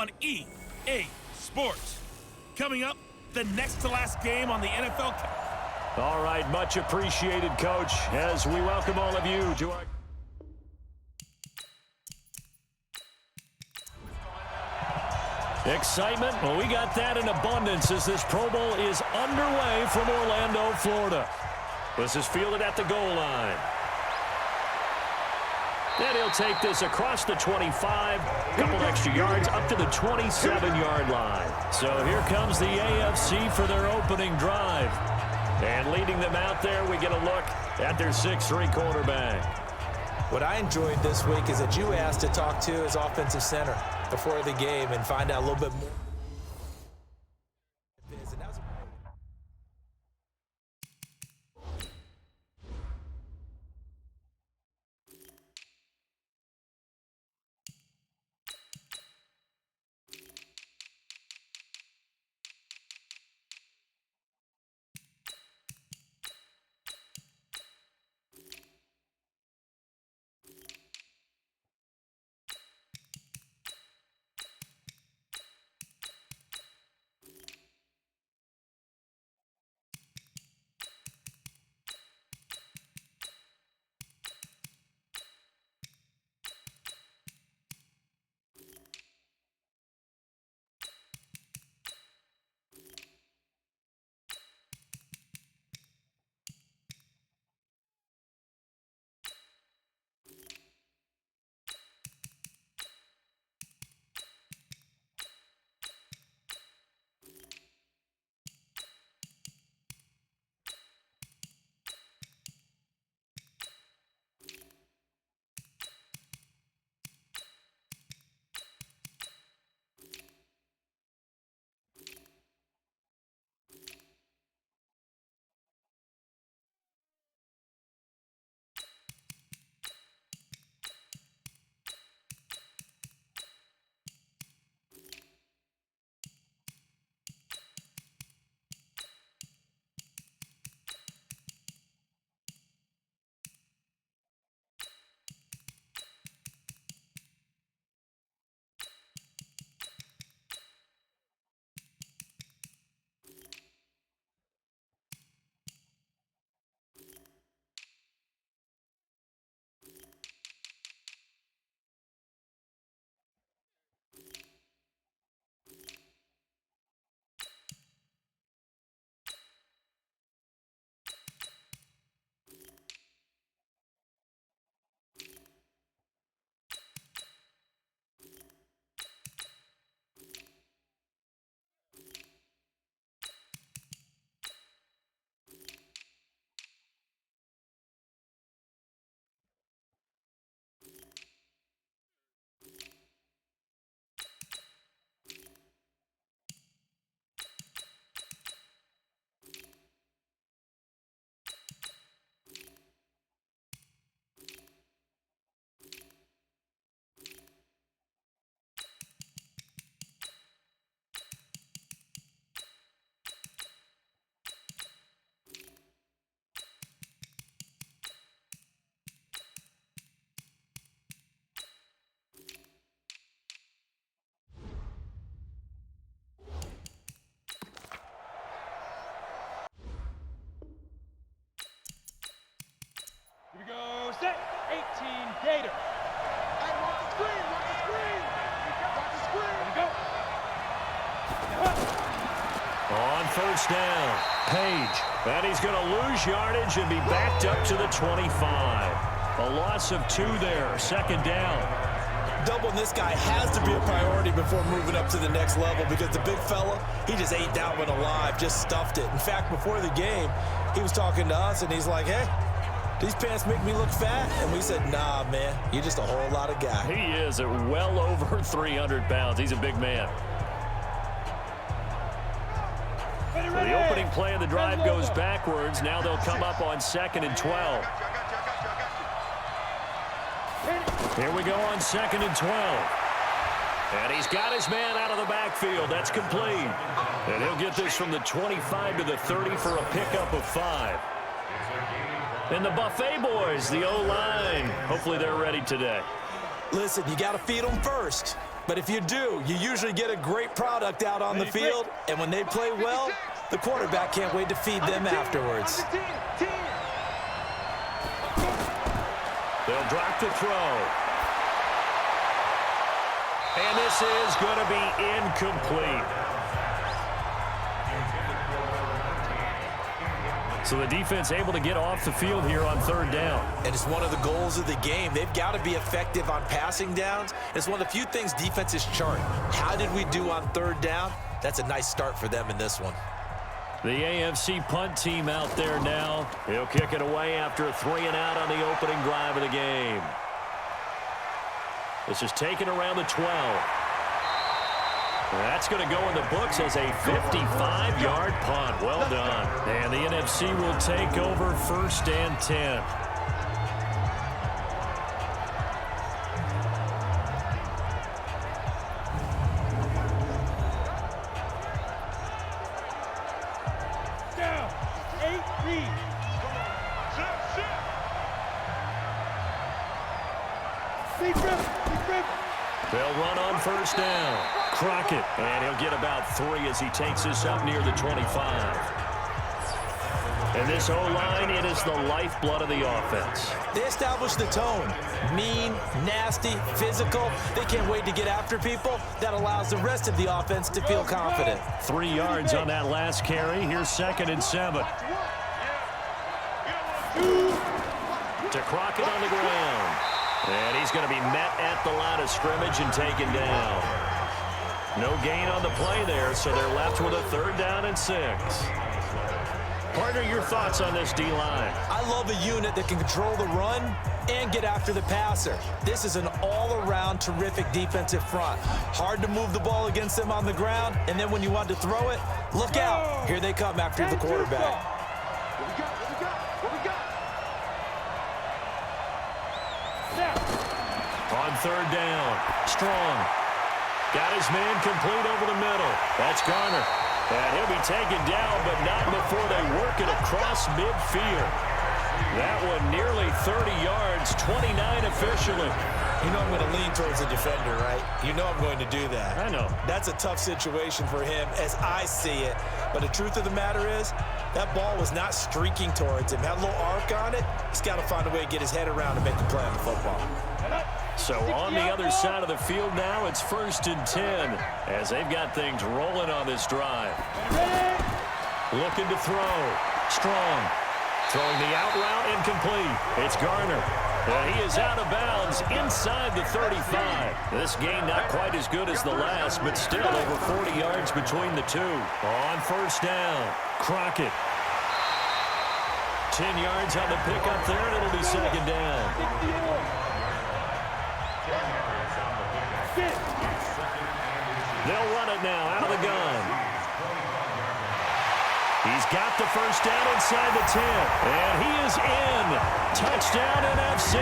on EA Sports. Coming up, the next to last game on the NFL. All right, much appreciated, Coach, as we welcome all of you to our... Excitement, well, we got that in abundance as this Pro Bowl is underway from Orlando, Florida. This is fielded at the goal line. And he'll take this across the 25, couple extra yards up to the 27-yard line. So here comes the AFC for their opening drive. And leading them out there, we get a look at their 6'3" quarterback. What I enjoyed this week is that you asked to talk to his offensive center before the game and find out a little bit more. Set, 18, Gator. Hey, watch the screen, watch the screen. Watch the screen. Here we go. On first down, Page. And he's going to lose yardage and be backed up to the 25. A loss of 2 there, second down. Doubling this guy has to be a priority before moving up to the next level because the big fella, he just ate that one alive, just stuffed it. In fact, before the game, he was talking to us, and he's like, hey, these pants make me look fat? And we said, nah, man, you're just a whole lot of guy. He is at well over 300 pounds. He's a big man. So the opening play of the drive goes backwards. Now they'll come up on 2nd and 12. Here we go on 2nd and 12. And he's got his man out of the backfield. That's complete. And he'll get this from the 25 to the 30 for a pickup of 5. And the Buffet boys, the O-line, hopefully they're ready today. Listen, you got to feed them first. But if you do, you usually get a great product out on the field, and when they play well, the quarterback can't wait to feed them afterwards. They'll drop to throw. And this is going to be incomplete. So the defense able to get off the field here on third down. And it's one of the goals of the game. They've got to be effective on passing downs. It's one of the few things defenses chart. How did we do on third down? That's a nice start for them in this one. The AFC punt team out there now. He'll kick it away after a 3-and-out on the opening drive of the game. This is taken around the 12. That's going to go in the books as a 55-yard punt. Well done. And the NFC will take over 1st and 10. Down. 8 lead. They'll run on 1st down. Crockett, and he'll get about 3 as he takes this up near the 25. And this O-line, it is the lifeblood of the offense. They establish the tone. Mean, nasty, physical. They can't wait to get after people. That allows the rest of the offense to feel confident. 3 yards on that last carry. Here's 2nd and 7. To Crockett on the ground. And he's going to be met at the line of scrimmage and taken down. No gain on the play there, so they're left with a 3rd down and 6. Partner, your thoughts on this D-line? I love a unit that can control the run and get after the passer. This is an all-around terrific defensive front. Hard to move the ball against them on the ground, and then when you want to throw it, look out. Here they come after the quarterback. On 3rd down, Strong. Got his man complete over the middle. That's Garner. And he'll be taken down, but not before they work it across midfield. That one nearly 30 yards, 29 officially. You know I'm going to lean towards the defender, right? You know I'm going to do that. I know. That's a tough situation for him as I see it. But the truth of the matter is, that ball was not streaking towards him. Had a little arc on it. He's got to find a way to get his head around and make a play on the football. So on the other side of the field now, it's 1st and 10 as they've got things rolling on this drive. Looking to throw. Strong. Throwing the out route incomplete. It's Garner. And he is out of bounds inside the 35. This game not quite as good as the last, but still over 40 yards between the two. On 1st down, Crockett. 10 yards on the pickup there, and it'll be 2nd down. They'll run it now out of the gun. He's got the 1st down inside the 10. And he is in. Touchdown NFC.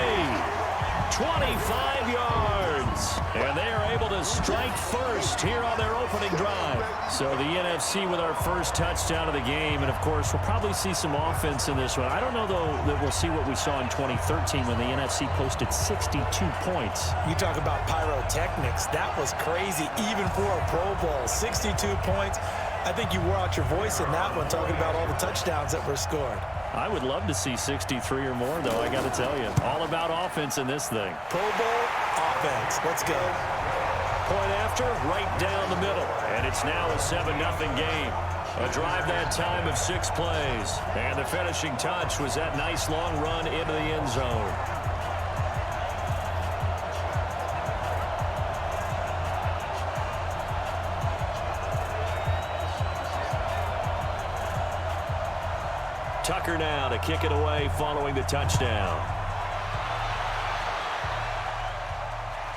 25 yards. And they are able to strike first here on their opening drive. So the NFC with our first touchdown of the game. And, of course, we'll probably see some offense in this one. I don't know, though, that we'll see what we saw in 2013 when the NFC posted 62 points. You talk about pyrotechnics. That was crazy, even for a Pro Bowl. 62 points. I think you wore out your voice in that one, talking about all the touchdowns that were scored. I would love to see 63 or more, though, I got to tell you. All about offense in this thing. Pro Bowl offense. Let's go. Point after, right down the middle. And it's now a 7-0 game. A drive that time of 6 plays. And the finishing touch was that nice long run into the end zone. Tucker now to kick it away following the touchdown.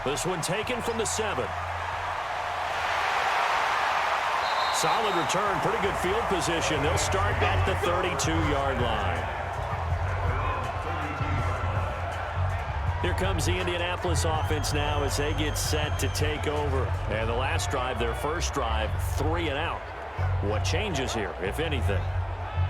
This one taken from the 7. Solid return, pretty good field position. They'll start at the 32-yard line. Here comes the Indianapolis offense now as they get set to take over. And the last drive, their first drive, 3 and out. What changes here, if anything?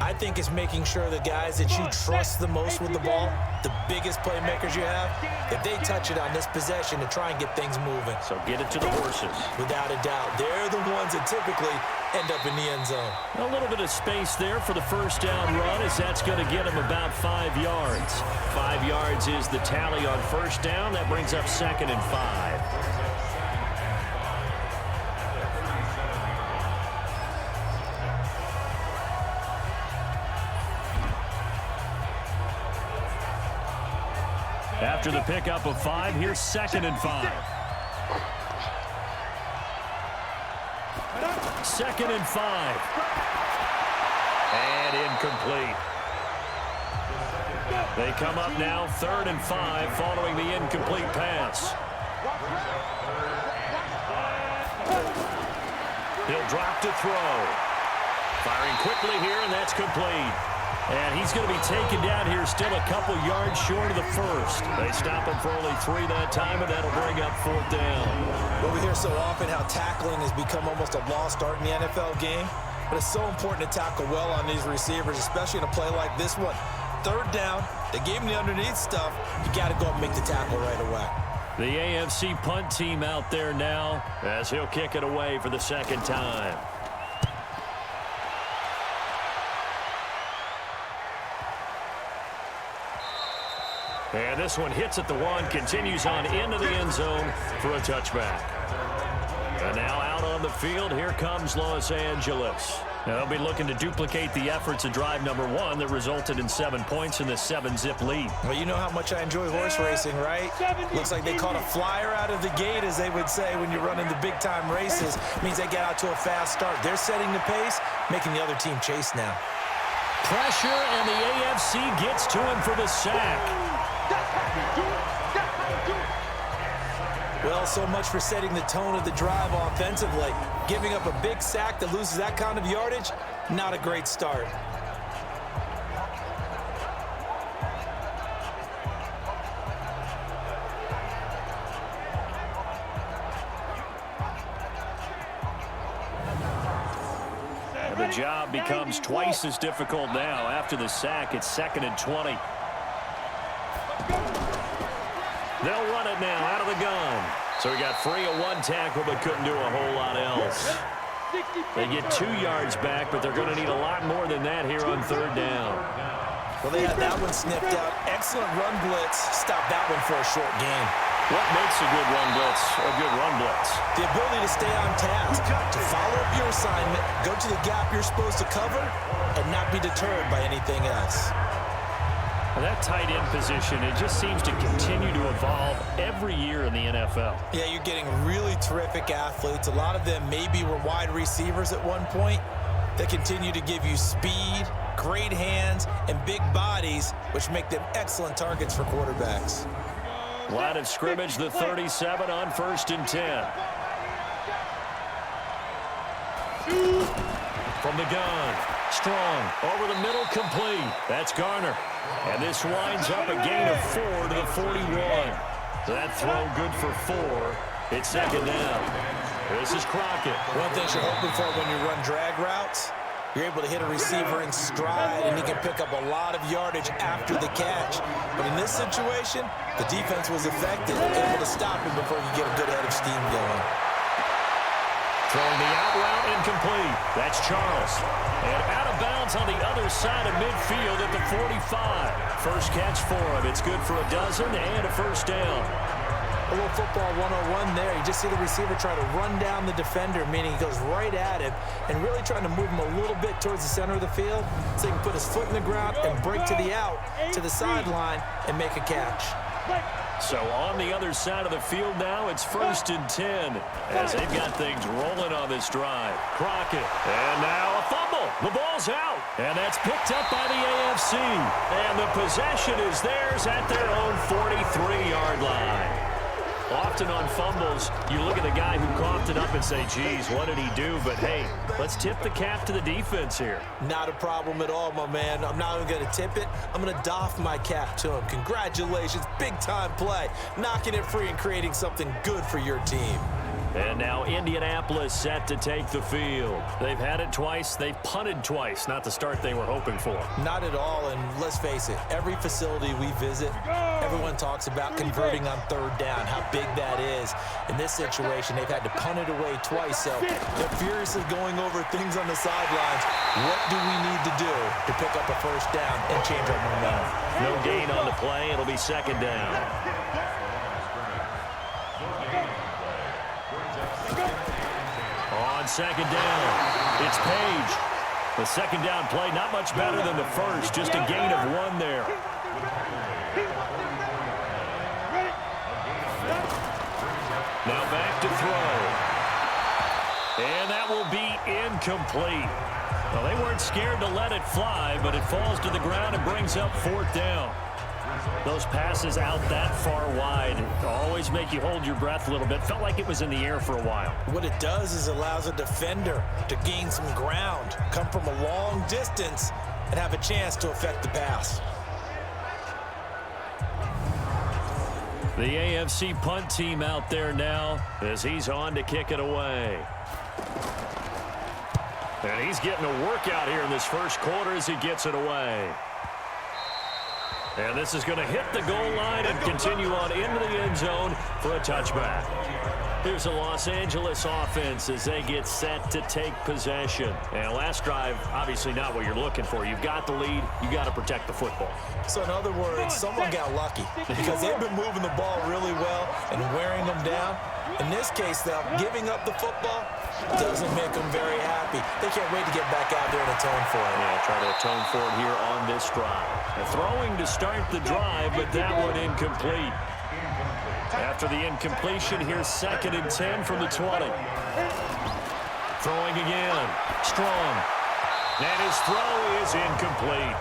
I think it's making sure the guys that you trust the most with the ball, the biggest playmakers you have, if they touch it on this possession to try and get things moving. So get it to the horses. Without a doubt, they're the ones that typically end up in the end zone. A little bit of space there for the first down run, as that's going to get him about 5 yards. 5 yards is the tally on first down. That brings up 2nd and 5. After the pickup of 5, here's 2nd and 5. 2nd and 5. And incomplete. They come up now 3rd and 5 following the incomplete pass. He'll drop to throw. Firing quickly here, and that's complete. And he's going to be taken down here still a couple yards short of the first. They stop him for only 3 that time, and that'll bring up 4th down. Well, we hear so often how tackling has become almost a lost art in the NFL game. But it's so important to tackle well on these receivers, especially in a play like this one. 3rd down, they gave him the underneath stuff. You got to go up and make the tackle right away. The AFC punt team out there now as he'll kick it away for the 2nd time. And this one hits at the 1, continues on into the end zone for a touchback. And now out on the field, here comes Los Angeles. Now they'll be looking to duplicate the efforts of drive number 1 that resulted in 7 points in the 7-zip lead. Well, you know how much I enjoy horse racing, right? Looks like they caught a flyer out of the gate, as they would say when you're running the big-time races. Means they get out to a fast start. They're setting the pace, making the other team chase now. Pressure, and the AFC gets to him for the sack. Well, so much for setting the tone of the drive offensively. Giving up a big sack that loses that kind of yardage, not a great start. And the job becomes twice as difficult now. After the sack, it's 2nd and 20. They'll run it now out of the gun. So he got free of 1 tackle but couldn't do a whole lot else. They get 2 yards back, but they're going to need a lot more than that here on 3rd down. Well, they had that one sniffed out. Excellent run blitz. Stop that one for a short gain. What makes a good run blitz a good run blitz? The ability to stay on task, to follow up your assignment, go to the gap you're supposed to cover, and not be deterred by anything else. Well, that tight end position, it just seems to continue to evolve every year in the NFL. Yeah, you're getting really terrific athletes. A lot of them maybe were wide receivers at one point. They continue to give you speed, great hands, and big bodies, which make them excellent targets for quarterbacks. Line of scrimmage, the 37 on 1st and 10. From the gun, Strong, over the middle, complete. That's Garner. And this winds up a gain of 4 to the 41. That throw good for 4. It's 2nd down. This is Crockett. One thing you're hoping for when you run drag routes, you're able to hit a receiver in stride, and he can pick up a lot of yardage after the catch. But in this situation, the defense was effective, able to stop him before you get a good head of steam going. Throwing the out route, incomplete. That's Charles. And out of bounds on the other side of midfield at the 45. First catch for him. It's good for a dozen and a first down. A little football 101 there. You just see the receiver try to run down the defender, meaning he goes right at him and really trying to move him a little bit towards the center of the field so he can put his foot in the ground and break to the out, to the sideline, and make a catch. So on the other side of the field now, it's 1st and 10 as they've got things rolling on this drive. Crockett, and now a fumble. The ball's out, and that's picked up by the AFC. And the possession is theirs at their own 43-yard line. Often on fumbles, you look at the guy who coughed it up and say, geez, what did he do? But, hey, let's tip the cap to the defense here. Not a problem at all, my man. I'm not even going to tip it. I'm going to doff my cap to him. Congratulations. Big-time play. Knocking it free and creating something good for your team. And now Indianapolis set to take the field. They've had it twice. They've punted twice. Not the start they were hoping for. Not at all, and let's face it, every facility we visit, everyone talks about converting on third down, how big that is. In this situation, they've had to punt it away twice, so they're furiously going over things on the sidelines. What do we need to do to pick up a first down and change our momentum? No gain on the play. It'll be second down. On second down, it's Page. The second down play, not much better than the first, just a gain of 1 there. Now back to throw. And that will be incomplete. Well, they weren't scared to let it fly, but it falls to the ground and brings up 4th down. Those passes out that far wide always make you hold your breath a little bit. Felt like it was in the air for a while. What it does is allows a defender to gain some ground, come from a long distance, and have a chance to affect the pass. The AFC punt team out there now as he's on to kick it away. And he's getting a workout here in this first quarter as he gets it away. And this is going to hit the goal line and continue on into the end zone for a touchback. Here's a Los Angeles offense as they get set to take possession. And last drive, obviously not what you're looking for. You've got the lead. You got to protect the football. So in other words, someone got lucky because they've been moving the ball really well and wearing them down. In this case, though, giving up the football doesn't make them very happy. They can't wait to get back out there and atone for it. Yeah, try to atone for it here on this drive. And throwing to start the drive, but that one incomplete. After the incompletion, here's 2nd and 10 from the 20. Throwing again. Strong. And his throw is incomplete.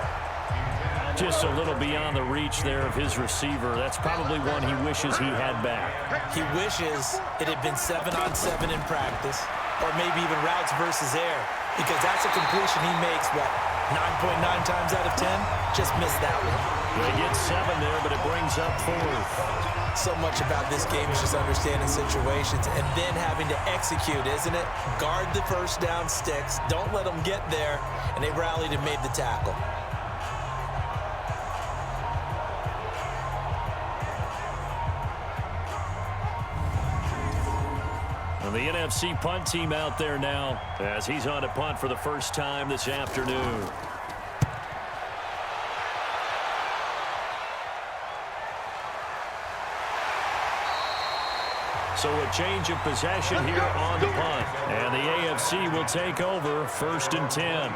Just a little beyond the reach there of his receiver. That's probably one he wishes he had back. He wishes it had been 7-on-7 in practice, or maybe even routes versus air, because that's a completion he makes, what, 9.9 times out of 10? Just missed that one. They get 7 there, but it brings up 4th. So much about this game is just understanding situations and then having to execute, isn't it? Guard the first down sticks. Don't let them get there. And they rallied and made the tackle. And the NFC punt team out there now as he's on to punt for the first time this afternoon. So a change of possession here on the punt. And the AFC will take over 1st and 10.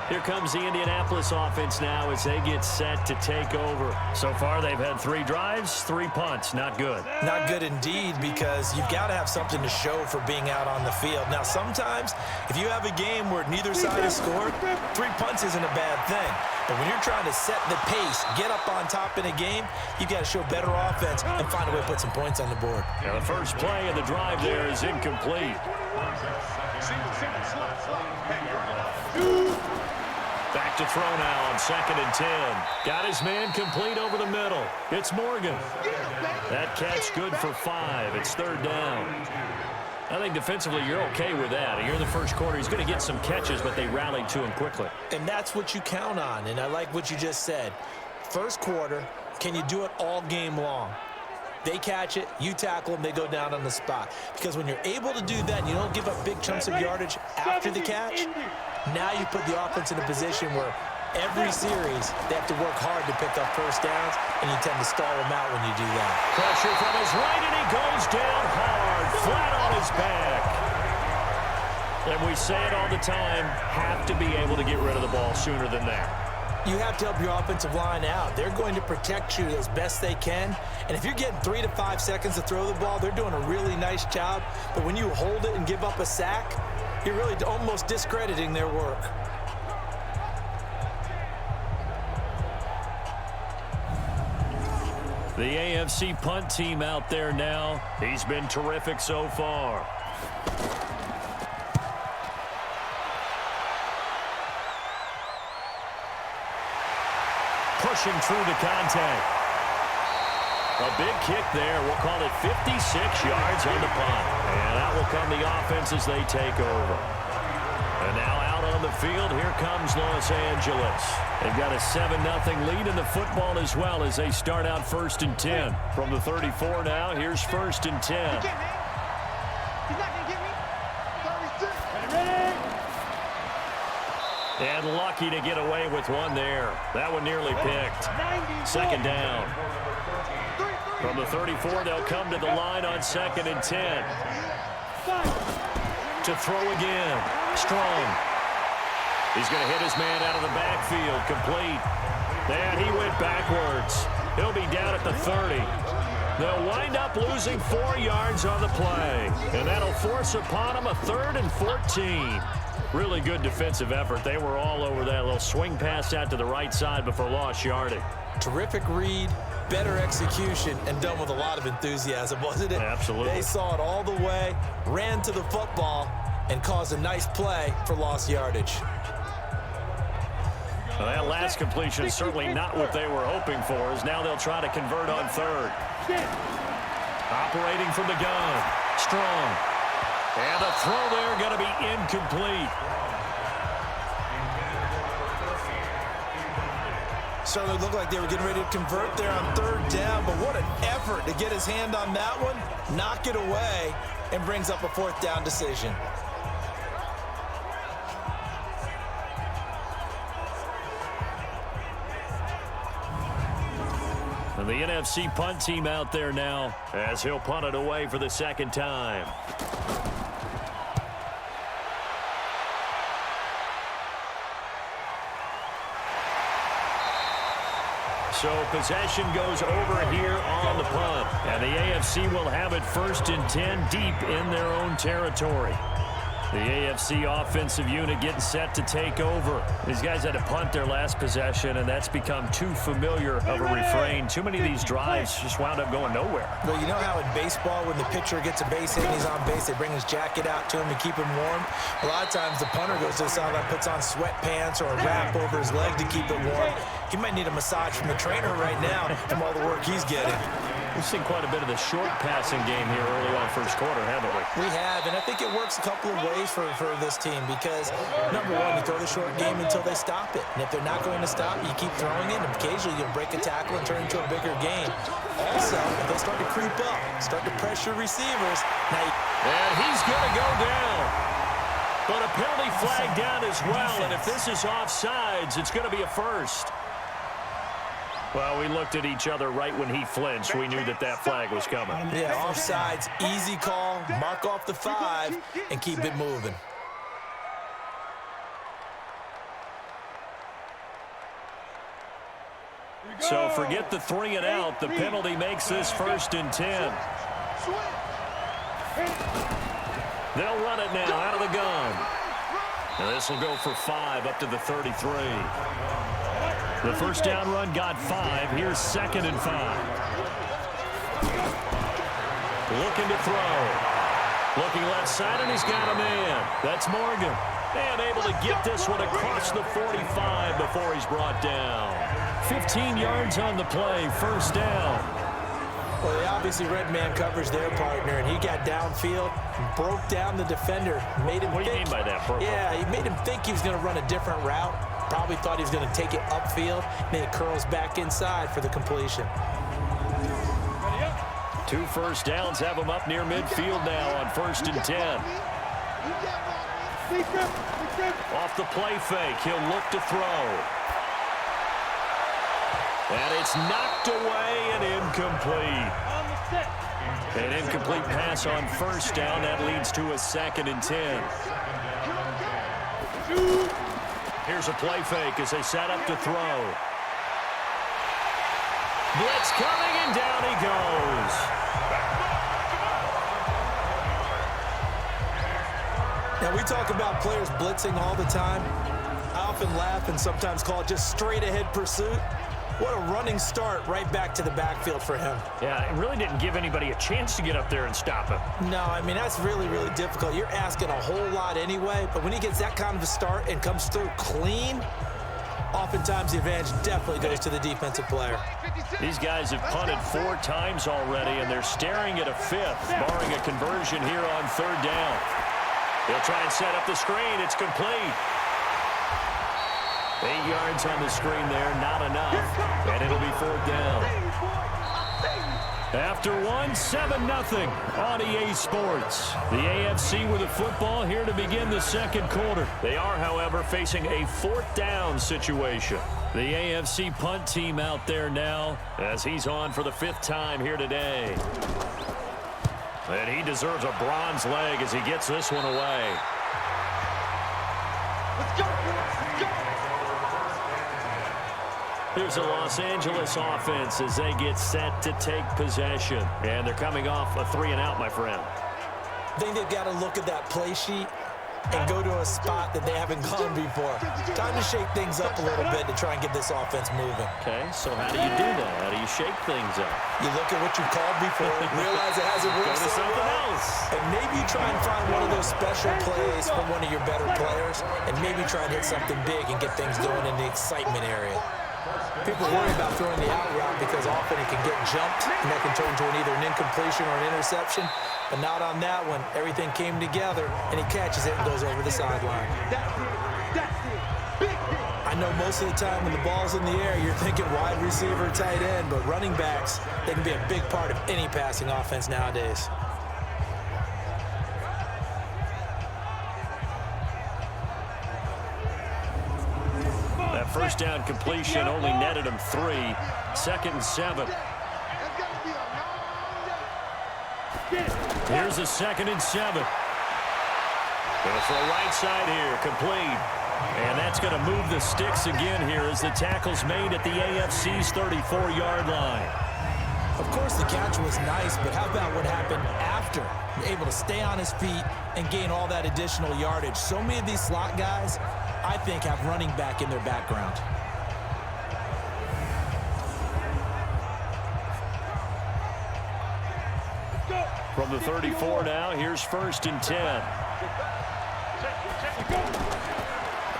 Here comes the Indianapolis offense now as they get set to take over. So far, they've had 3 drives, 3 punts. Not good. Not good indeed, because you've got to have something to show for being out on the field. Now, sometimes, if you have a game where neither side has scored, 3 punts isn't a bad thing. But when you're trying to set the pace, get up on top in a game, you've got to show better offense and find a way to put some points on the board. Now, the first play of the drive there is incomplete. Back to throw now on 2nd and 10. Got his man complete over the middle. It's Morgan. That catch good for 5. It's 3rd down. I think defensively you're okay with that. Here in the first quarter, he's going to get some catches, but they rallied to him quickly. And that's what you count on, and I like what you just said. First quarter, can you do it all game long? They catch it, you tackle them, they go down on the spot. Because when you're able to do that and you don't give up big chunks of yardage after the catch, now you put the offense in a position where every series they have to work hard to pick up first downs, and you tend to stall them out when you do that. Pressure from his right, and he goes down hard, flat on his back. And we say it all the time, have to be able to get rid of the ball sooner than that. You have to help your offensive line out. They're going to protect you as best they can. And if you're getting 3 to 5 seconds to throw the ball, they're doing a really nice job. But when you hold it and give up a sack, you're really almost discrediting their work. The AFC punt team out there now. He's been terrific so far. Pushing through the contact. A big kick there. We'll call it 56 yards on the punt. And will come the offense as they take over. And now out on the field, here comes Los Angeles. They've got a 7-0 lead in the football as well as they start out 1st and 10. From the 34 now, here's 1st and 10. He's not going to get me. 36. Ready? And lucky to get away with one there. That one nearly picked. 2nd down. From the 34, they'll come to the line on 2nd and 10. To throw again. Strong. He's going to hit his man out of the backfield. Complete. And he went backwards. He'll be down at the 30. They'll wind up losing 4 yards on the play. And that'll force upon them a 3rd and 14. Really good defensive effort. They were all over that little swing pass out to the right side before lost yardage. Terrific read, better execution, and done with a lot of enthusiasm, wasn't it? Absolutely. They saw it all the way, ran to the football, and caused a nice play for lost yardage. Well, that last completion is certainly not what they were hoping for, as now they'll try to convert on 3rd. Operating from the gun. Strong. And the throw there going to be incomplete. Certainly looked like they were getting ready to convert there on 3rd down, but what an effort to get his hand on that one, knock it away, and brings up a 4th down decision. And the NFC punt team out there now as he'll punt it away for the 2nd time. So possession goes over here on the punt. And the AFC will have it 1st and 10 deep in their own territory. The AFC offensive unit getting set to take over. These guys had to punt their last possession, and that's become too familiar of a refrain. Too many of these drives just wound up going nowhere. Well, you know how in baseball, when the pitcher gets a base hit and he's on base, they bring his jacket out to him to keep him warm? A lot of times the punter goes to the sideline, puts on sweatpants or a wrap over his leg to keep it warm. He might need a massage from the trainer right now from all the work he's getting. We've seen quite a bit of the short passing game here early on 1st quarter, haven't we? We have, and I think it works a couple of ways for this team because, number one, you throw the short game until they stop it. And if they're not going to stop, you keep throwing it, and occasionally you'll break a tackle and turn into a bigger game. Also, if they start to creep up, start to pressure receivers, now and he's going to go down. But a penalty flag down as well, and if this is offsides, it's going to be a 1st. Well, we looked at each other right when he flinched. We knew that that flag was coming. Yeah, offsides, easy call, mark off the 5, and keep it moving. So forget the 3 and out. The penalty makes this 1st and 10. They'll run it now out of the gun. And this will go for 5 up to the 33. The 1st down run got 5. Here's 2nd and 5. Looking to throw. Looking left side, and he's got a man. That's Morgan. And able to get this one across the 45 before he's brought down. 15 yards on the play, 1st down. Well, they obviously read man coverage their partner, and he got downfield, broke down the defender, made him What do you mean by that, Purple? Yeah, he made him think he was going to run a different route. Probably thought he was going to take it upfield. Then it curls back inside for the completion. 2 first downs have him up near midfield now on 1st and 10. Off the play fake, he'll look to throw. And it's knocked away and incomplete. An incomplete pass on 1st down. That leads to a 2nd and 10. Here's a play fake as they set up to throw. Blitz coming, and down he goes. Now, we talk about players blitzing all the time. I often laugh and sometimes call it just straight-ahead pursuit. What a running start right back to the backfield for him. Yeah, it really didn't give anybody a chance to get up there and stop him. No, I mean, that's really, really difficult. You're asking a whole lot anyway, but when he gets that kind of a start and comes through clean, oftentimes the advantage definitely goes to the defensive player. These guys have punted 4 times already, and they're staring at a 5th, barring a conversion here on 3rd down. They'll try and set up the screen. It's complete. 8 yards on the screen there, not enough, and it'll be 4th down. After 1, 7-0 on EA Sports. The AFC with a football here to begin the 2nd quarter. They are, however, facing a 4th down situation. The AFC punt team out there now as he's on for the 5th time here today. And he deserves a bronze leg as he gets this one away. Let's go, let's go. Here's a Los Angeles offense as they get set to take possession. And they're coming off a 3-and-out, my friend. I think they've got to look at that play sheet and go to a spot that they haven't gone before. Time to shake things up a little bit to try and get this offense moving. Okay, so how do you do that? How do you shake things up? You look at what you called before, realize it hasn't worked Go to so something well, else. and maybe you try and find one of those special plays from one of your better players, and maybe try and hit something big and get things going in the excitement area. People worry about throwing the out route because often it can get jumped, and that can turn into either an incompletion or an interception. But not on that one. Everything came together, and he catches it and goes over the sideline. That's it. Big hit. I know most of the time when the ball's in the air, you're thinking wide receiver, tight end, but running backs, they can be a big part of any passing offense nowadays. That first down completion only netted him 3. 2nd and 7. That's got to be a long day. Here's a 2nd and 7. Gonna throw right side here, complete. And that's going to move the sticks again here as the tackle's made at the AFC's 34-yard line. Of course, the catch was nice, but how about what happened after? Able to stay on his feet and gain all that additional yardage. So many of these slot guys, I think, have running back in their background. From the 34 now, here's 1st and 10.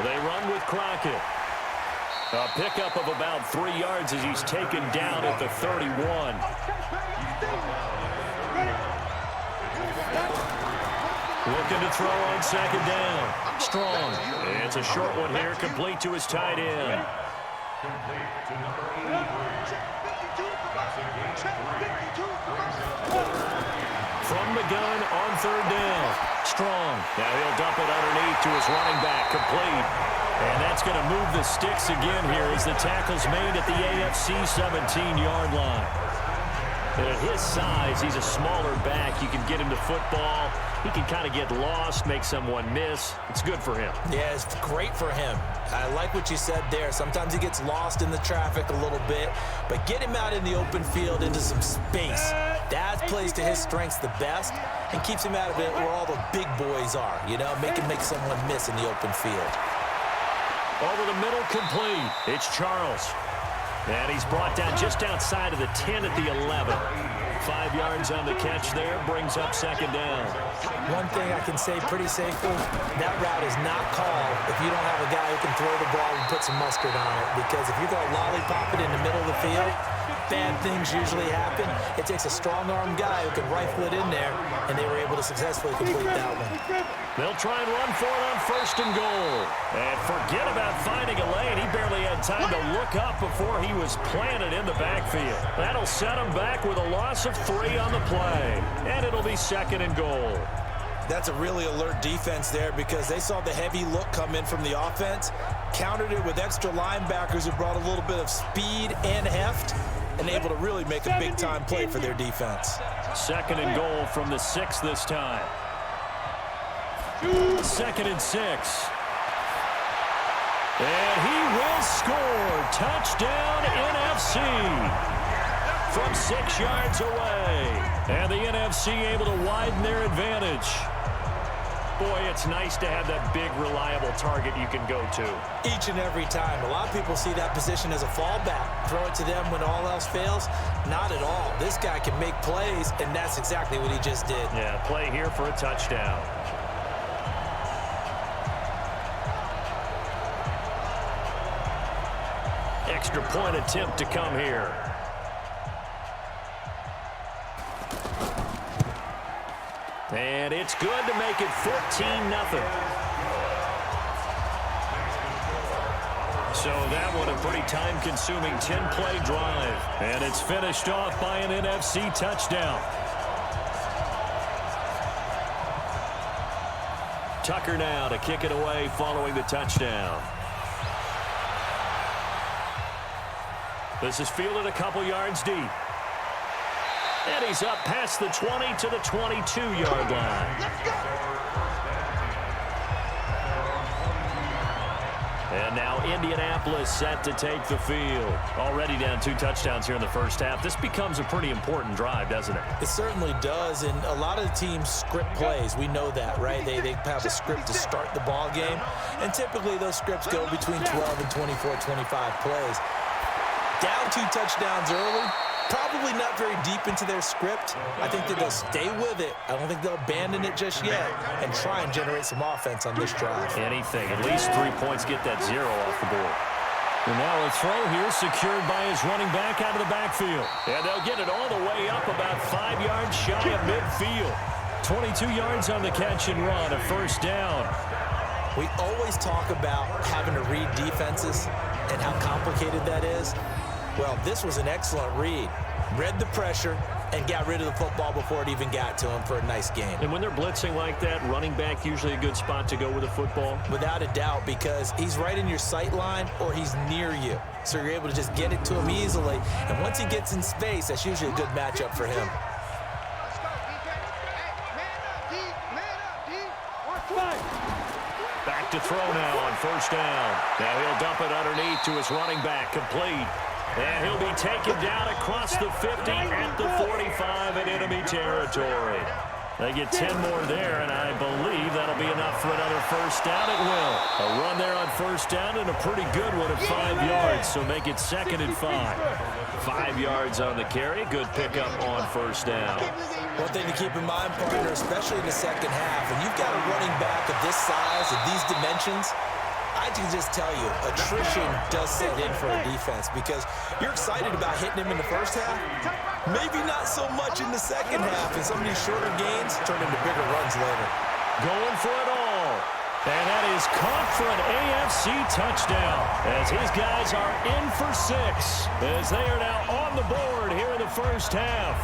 They run with Crockett. A pickup of about 3 yards as he's taken down at the 31. Looking to throw on 2nd down. Strong. It's a short one here, complete to his tight end. From the gun on 3rd down. Strong. Now he'll dump it underneath to his running back, complete. And that's going to move the sticks again here as the tackle's made at the AFC 17-yard line. And at his size, he's a smaller back. You can get him to football. He can kind of get lost, make someone miss. It's good for him. Yeah, it's great for him. I like what you said there. Sometimes he gets lost in the traffic a little bit, but get him out in the open field into some space. That plays to his strengths the best and keeps him out of it where all the big boys are, you know, make someone miss in the open field. Over the middle, complete. It's Charles. And he's brought down just outside of the 10 at the 11. 5 yards on the catch there, brings up 2nd down. One thing I can say pretty safely, that route is not called if you don't have a guy who can throw the ball and put some mustard on it. Because if you're going to lollipop it in the middle of the field, bad things usually happen. It takes a strong-armed guy who can rifle it in there, and they were able to successfully complete that one. They'll try and run for it on 1st and goal. And forget about finding a lane. He barely had time to look up before he was planted in the backfield. That'll set him back with a loss of 3 on the play. And it'll be 2nd and goal. That's a really alert defense there because they saw the heavy look come in from the offense, countered it with extra linebackers who brought a little bit of speed and heft, and able to really make a big-time play for their defense. 2nd and goal from the 6 this time. 2nd and 6. And he will score. Touchdown, NFC. From 6 yards away. And the NFC able to widen their advantage. Boy, it's nice to have that big, reliable target you can go to. Each and every time. A lot of people see that position as a fallback. Throw it to them when all else fails. Not at all. This guy can make plays, and that's exactly what he just did. Yeah, play here for a touchdown. extra point attempt to come here. And it's good to make it 14-0. So that one a pretty time-consuming 10-play drive. And it's finished off by an NFC touchdown. Tucker now to kick it away following the touchdown. This is fielded a couple yards deep. And he's up past the 20 to the 22-yard line. Let's go. And now Indianapolis set to take the field. Already down 2 touchdowns here in the first half. This becomes a pretty important drive, doesn't it? It certainly does, and a lot of the teams script plays. We know that, right? They have a script to start the ball game, and typically those scripts go between 12 and 24, 25 plays. Down 2 touchdowns early, probably not very deep into their script. I think that they'll stay with it. I don't think they'll abandon it just yet and try and generate some offense on this drive. Anything. At least 3 points, get that 0 off the board. And now a throw here secured by his running back out of the backfield. And they'll get it all the way up about 5 yards shy of midfield. 22 yards on the catch and run, a first down. We always talk about having to read defenses and how complicated that is. Well, this was an excellent read. Read the pressure and got rid of the football before it even got to him for a nice game. And when they're blitzing like that, running back usually a good spot to go with the football? Without a doubt, because he's right in your sight line or he's near you. So you're able to just get it to him easily. And once he gets in space, that's usually a good matchup for him. Let's go, defense. Hey, man up, D. Watch right. Back to throw now on first down. Now he'll dump it underneath to his running back, complete. And he'll be taken down across the 50 at the 45 in enemy territory. They get 10 more there, and I believe that'll be enough for another first down. It will. A run there on first down and a pretty good one at 5 yards, so make it 2nd and 5. 5 yards on the carry. Good pickup on first down. One thing to keep in mind, partner, especially in the second half, when you've got a running back of this size, of these dimensions, I can just tell you, attrition does set in for a defense because you're excited about hitting him in the first half. Maybe not so much in the second half, and some of these shorter gains turn into bigger runs later. Going for it all. And that is caught for an AFC touchdown as his guys are in for 6 as they are now on the board here in the first half.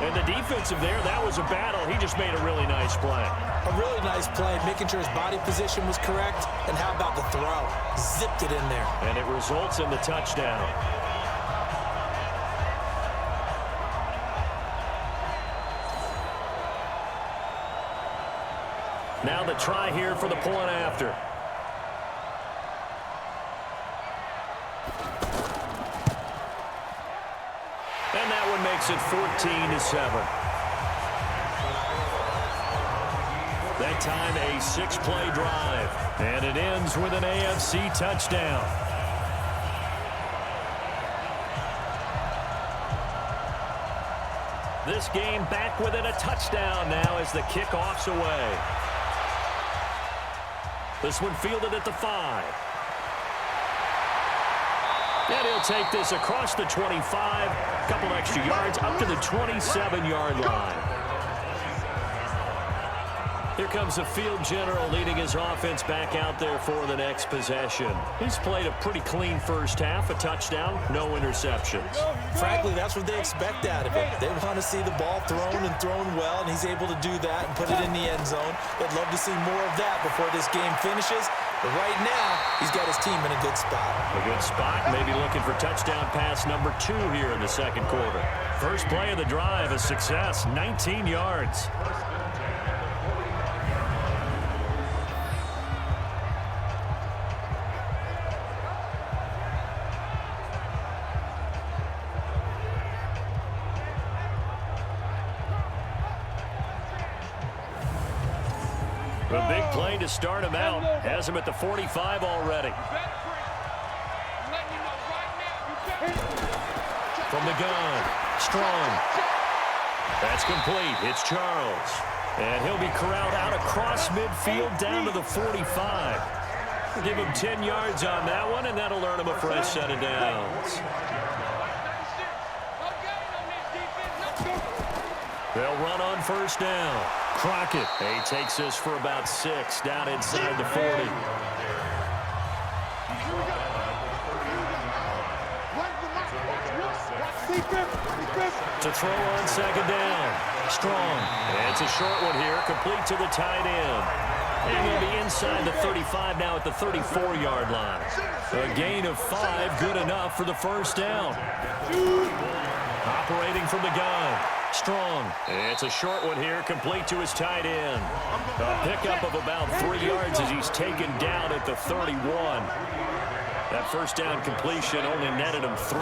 And the defensive there, that was a battle. He just made a really nice play. A really nice play, making sure his body position was correct. And how about the throw? Zipped it in there. And it results in the touchdown. Now the try here for the point after. And that one makes it 14-7. That time a 6-play drive. And it ends with an AFC touchdown. This game back within a touchdown now as the kickoff's away. This one fielded at the 5. And he'll take this across the 25, a couple extra yards up to the 27-yard line. Here comes the field general leading his offense back out there for the next possession. He's played a pretty clean first half, a touchdown, no interceptions. Frankly, that's what they expect out of him. They want to see the ball thrown and thrown well, and he's able to do that and put it in the end zone. They'd love to see more of that before this game finishes. But right now, he's got his team in a good spot. A good spot, maybe looking for touchdown pass number 2 here in the second quarter. First play of the drive, a success, 19 yards. A big play to start him out. Has him at the 45 already. From the gun, Strong. That's complete. It's Charles. And he'll be corralled out across midfield down to the 45. Give him 10 yards on that one, and that'll earn him a fresh set of downs. They'll run on first down. Crockett, he takes this for about 6 down inside the 40. To throw on second down. Strong. And it's a short one here, complete to the tight end. And he'll be inside the 35 now at the 34-yard line. A gain of 5, good enough for the first down. Operating from the gun. Strong. It's a short one here, complete to his tight end. A pickup of about 3 yards as he's taken down at the 31. That first down completion only netted him 3.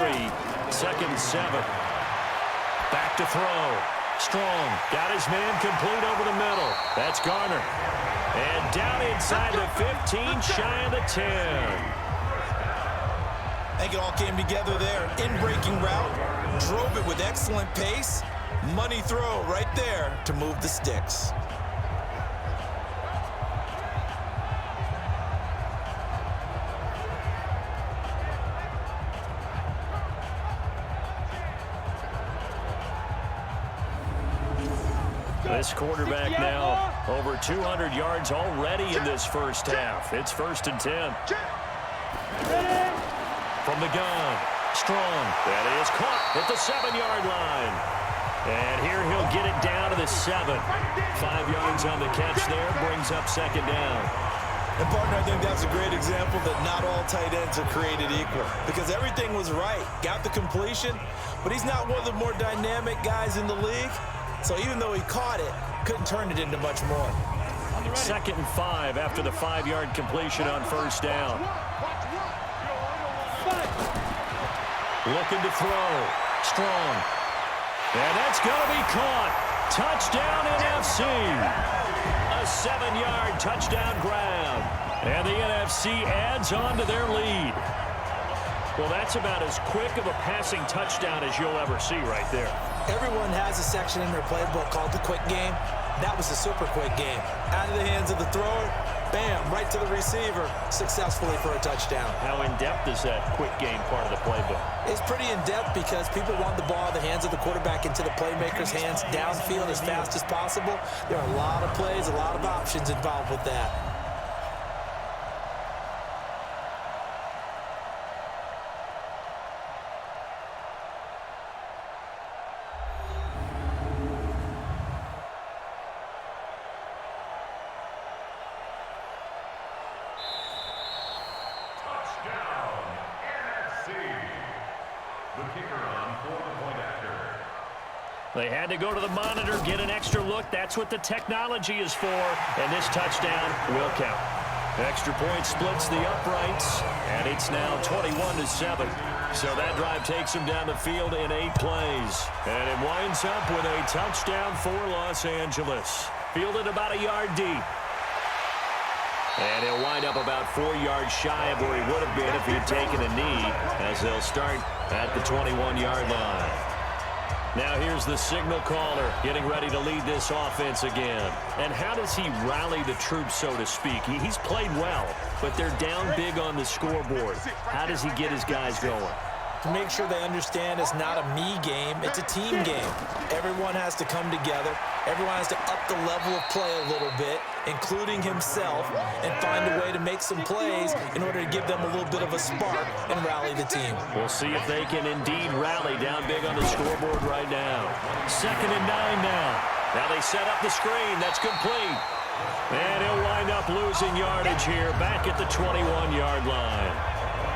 2nd and 7. Back to throw. Strong. Got his man complete over the middle. That's Garner. And down inside the 15, shy of the 10. I think it all came together there. In-breaking route. Drove it with excellent pace. Money throw right there to move the sticks. This quarterback now over 200 yards already in this first half. It's 1st and 10. From the gun. Strong. That is caught at the 7-yard line. And here he'll get it down to the 7. 5 yards on the catch there, brings up 2nd down. And partner, I think that's a great example that not all tight ends are created equal, because everything was right. Got the completion, but he's not one of the more dynamic guys in the league. So even though he caught it, couldn't turn it into much more. 2nd and 5 after the 5-yard completion on first down. Looking to throw. Strong. And that's going to be caught. Touchdown NFC. A 7-yard touchdown grab. And the NFC adds on to their lead. Well, that's about as quick of a passing touchdown as you'll ever see right there. Everyone has a section in their playbook called the quick game. That was a super quick game. Out of the hands of the thrower, bam, right to the receiver, successfully for a touchdown. How in-depth is that quick game part of the playbook? It's pretty in-depth because people want the ball in the hands of the quarterback into the playmaker's hands downfield as fast as possible. There are a lot of plays, a lot of options involved with that. They had to go to the monitor, get an extra look. That's what the technology is for. And this touchdown will count. Extra point splits the uprights, and it's now 21-7. So that drive takes him down the field in 8 plays. And it winds up with a touchdown for Los Angeles. Fielded about a yard deep. And he'll wind up about 4 yards shy of where he would have been if he had taken a knee, as they'll start at the 21-yard line. Now here's the signal caller getting ready to lead this offense again. And how does he rally the troops, so to speak? He's played well, but they're down big on the scoreboard. How does he get his guys going? To make sure they understand it's not a me game, it's a team game. Everyone has to come together. Everyone has to up the level of play a little bit, including himself, and find a way to make some plays in order to give them a little bit of a spark and rally the team. We'll see if they can indeed rally down big on the scoreboard right now. 2nd and 9 now. Now they set up the screen. That's complete. And he'll wind up losing yardage here back at the 21-yard line.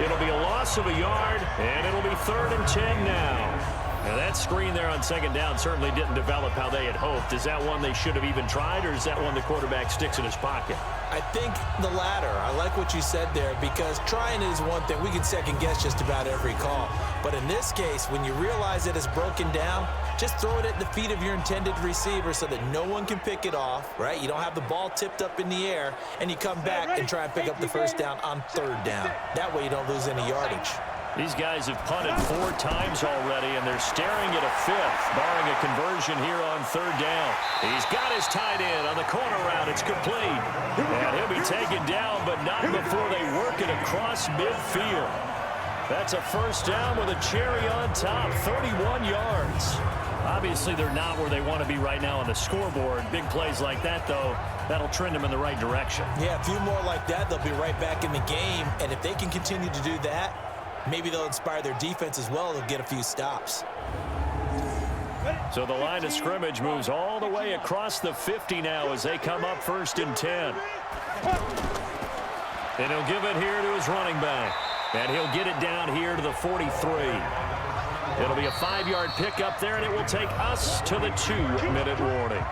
It'll be a loss of a yard, and it'll be 3rd and 10 now. Now that screen there on 2nd down certainly didn't develop how they had hoped. Is that one they should have even tried, or is that one the quarterback sticks in his pocket? I think the latter. I like what you said there, because trying is one thing. We can second guess just about every call. But in this case, when you realize that it's broken down, just throw it at the feet of your intended receiver so that no one can pick it off, right? You don't have the ball tipped up in the air, and you come back and try and pick up the first down on 3rd down. That way you don't lose any yardage. These guys have punted 4 times already, and they're staring at a 5th, barring a conversion here on 3rd down. He's got his tight end on the corner route. It's complete. And he'll be taken down, but not before they work it across midfield. That's a 1st down with a cherry on top, 31 yards. Obviously, they're not where they want to be right now on the scoreboard. Big plays like that, though, that'll trend them in the right direction. Yeah, a few more like that, they'll be right back in the game. And if they can continue to do that, maybe they'll inspire their defense as well. They'll get a few stops. So the line of scrimmage moves all the way across the 50 now as they come up 1st and 10. And he'll give it here to his running back. And he'll get it down here to the 43. It'll be a 5-yard pickup there, and it will take us to the 2-minute warning.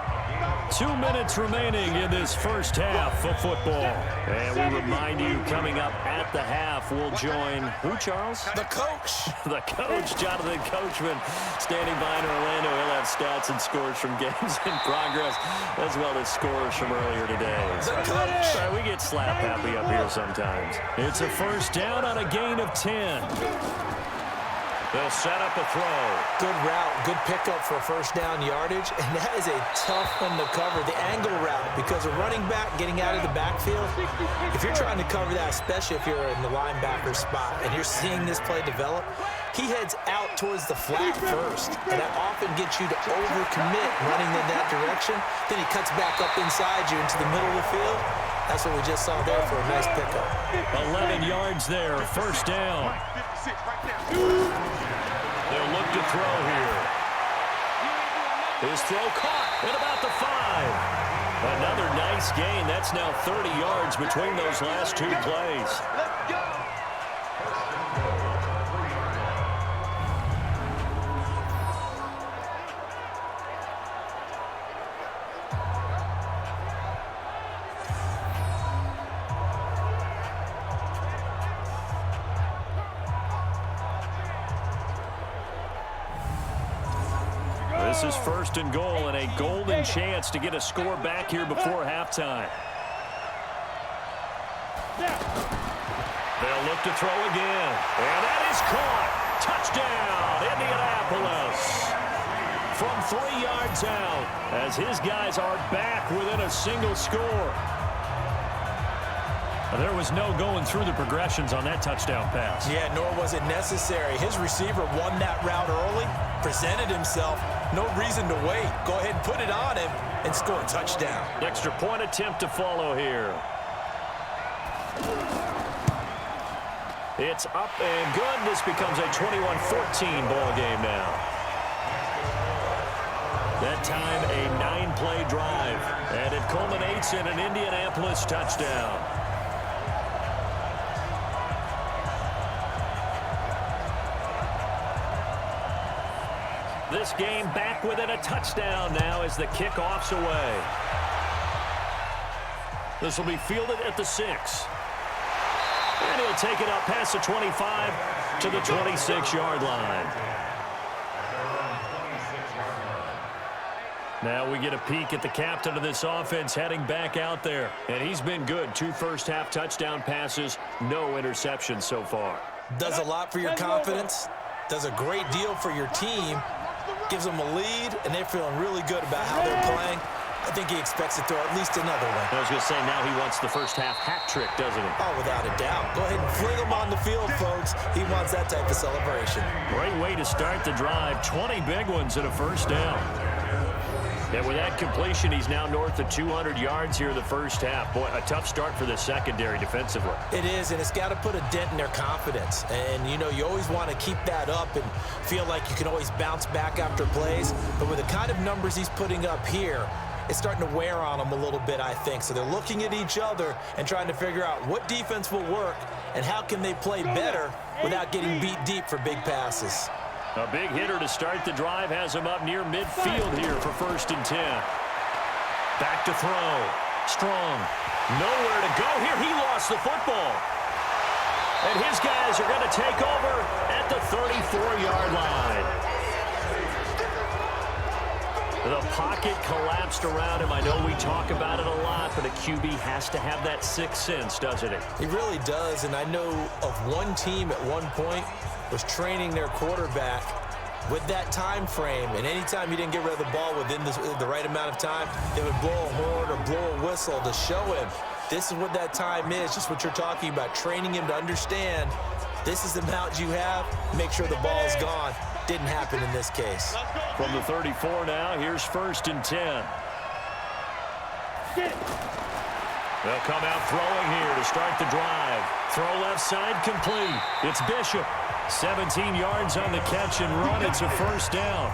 2 minutes remaining in this first half of football. And we remind you, coming up at the half, we'll join who, Charles? The coach. The coach, Jonathan Coachman, standing by in Orlando. He'll have stats and scores from games in progress, as well as scores from earlier today. The coach. Sorry, we get slap happy up here sometimes. It's a 1st down on a gain of 10. They'll set up a throw. Good route, good pickup for 1st down yardage, and that is a tough one to cover, the angle route, because a running back getting out of the backfield, if you're trying to cover that, especially if you're in the linebacker spot and you're seeing this play develop, he heads out towards the flat first, and that often gets you to overcommit running in that direction. Then he cuts back up inside you into the middle of the field. That's what we just saw there for a nice pickup. 11 yards there, 1st down. They'll look to throw here. His throw caught at about the 5. Another nice gain. That's now 30 yards between those last 2 plays. This is 1st and goal and a golden chance to get a score back here before halftime. They'll look to throw again. And that is caught. Touchdown, Indianapolis. From 3 yards out as his guys are back within a single score. There was no going through the progressions on that touchdown pass. Yeah, nor was it necessary. His receiver won that route early, presented himself. No reason to wait. Go ahead and put it on him and score a touchdown. Extra point attempt to follow here. It's up and good. This becomes a 21-14 ball game now. That time a 9-play drive, and it culminates in an Indianapolis touchdown. This game back within a touchdown now as the kickoff's away. This will be fielded at the 6. And he'll take it up past the 25 to the 26-yard line. Now we get a peek at the captain of this offense heading back out there. And he's been good. 2 first-half touchdown passes, no interceptions so far. Does a lot for your confidence. Does a great deal for your team. Gives them a lead, and they're feeling really good about how they're playing. I think he expects to throw at least another one. I was going to say, now he wants the first-half hat trick, doesn't he? Oh, without a doubt. Go ahead and fling him on the field, folks. He wants that type of celebration. Great way to start the drive. 20 big ones and a 1st down. And with that completion, he's now north of 200 yards here in the first half. Boy, a tough start for the secondary defensively. It is, and it's got to put a dent in their confidence. And, you know, you always want to keep that up and feel like you can always bounce back after plays. But with the kind of numbers he's putting up here, it's starting to wear on them a little bit, I think. So they're looking at each other and trying to figure out what defense will work and how can they play better without getting beat deep for big passes. A big hitter to start the drive has him up near midfield here for 1st and 10. Back to throw. Strong. Nowhere to go here. He lost the football. And his guys are going to take over at the 34-yard line. The pocket collapsed around him. I know we talk about it a lot, but a QB has to have that sixth sense, doesn't it? He really does, and I know of one team at one point was training their quarterback with that time frame, and anytime he didn't get rid of the ball within the right amount of time, they would blow a horn or blow a whistle to show him this is what that time is, just what you're talking about, training him to understand this is the amount you have, make sure the ball is gone. Didn't happen in this case. From the 34 now, here's 1st and 10. They'll come out throwing here to start the drive. Throw left side complete. It's Bishop. 17 yards on the catch and run. It's a 1st down.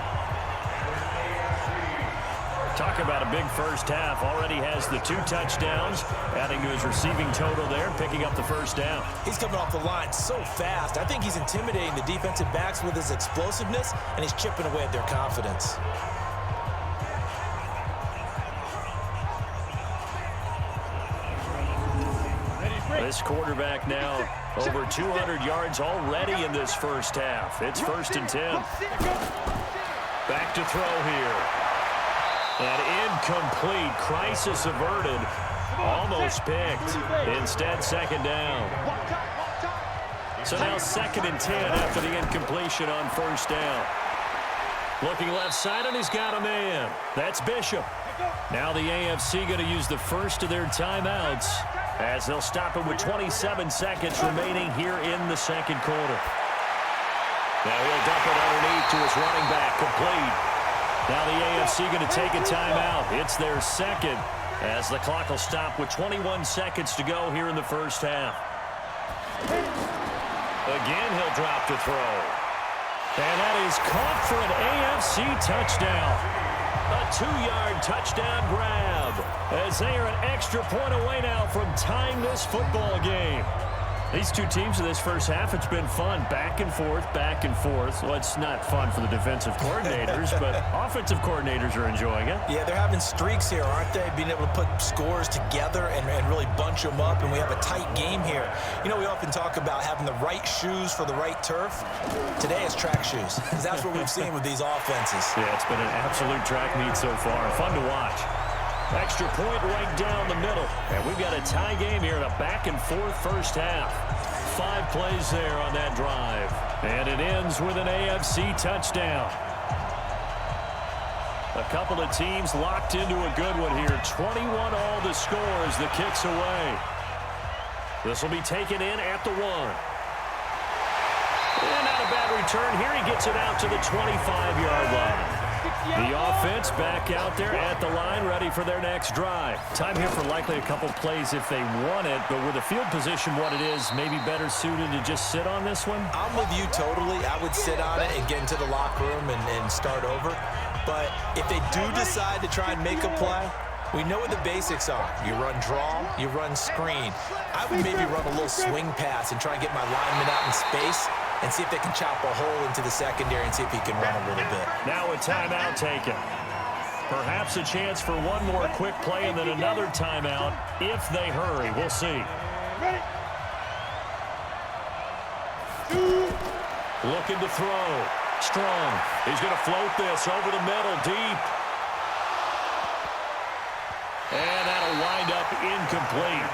Talk about a big first half. Already has the 2 touchdowns, adding to his receiving total there, picking up the 1st down. He's coming off the line so fast. I think he's intimidating the defensive backs with his explosiveness, and he's chipping away at their confidence. This quarterback now over 200 yards already in this first half. It's 1st and 10. Back to throw here. And incomplete. Crisis averted. Almost picked. Instead, 2nd down. So now 2nd and 10 after the incompletion on 1st down. Looking left side, and he's got a man. That's Bishop. Now the AFC going to use the first of their timeouts as they'll stop it with 27 seconds remaining here in the 2nd quarter. Now he'll dump it underneath to his running back, complete. Now the AFC going to take a timeout. It's their 2nd as the clock will stop with 21 seconds to go here in the first half. Again, he'll drop to throw. And that is caught for an AFC touchdown. A 2-yard touchdown grab as they are an extra point away now from tying this football game. These two teams in this first half, it's been fun. Back and forth, back and forth. Well, it's not fun for the defensive coordinators, but offensive coordinators are enjoying it. Yeah, they're having streaks here, aren't they? Being able to put scores together and really bunch them up, and we have a tight game here. You know, we often talk about having the right shoes for the right turf. Today it's track shoes, because that's what we've seen with these offenses. Yeah, it's been an absolute track meet so far. Fun to watch. Extra point right down the middle. And we've got a tie game here in a back-and-forth first half. 5 plays there on that drive. And it ends with an AFC touchdown. A couple of teams locked into a good one here. 21 all the scores. The kick's away. This will be taken in at the 1. And not a bad return here. He gets it out to the 25-yard line. The offense back out there at the line, ready for their next drive. Time here for likely a couple plays if they want it, but with the field position what it is, maybe better suited to just sit on this one? I'm with you totally. I would sit on it and get into the locker room and start over. But if they do decide to try and make a play, we know what the basics are. You run draw, you run screen. I would maybe run a little swing pass and try and get my lineman out in space and see if they can chop a hole into the secondary and see if he can run a little bit. Now a timeout taken. Perhaps a chance for one more quick play and then another timeout if they hurry. We'll see. Looking to throw. Strong. He's going to float this over the middle, deep. And that'll wind up incomplete.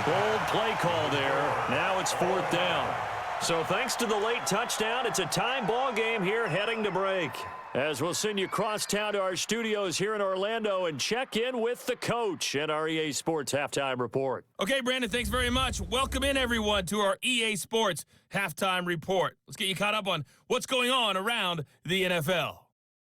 Bold play call there. Now it's 4th down. So thanks to the late touchdown, it's a time ball game here heading to break. As we'll send you cross town to our studios here in Orlando and check in with the coach at our EA Sports Halftime Report. Okay, Brandon, thanks very much. Welcome in, everyone, to our EA Sports Halftime Report. Let's get you caught up on what's going on around the NFL.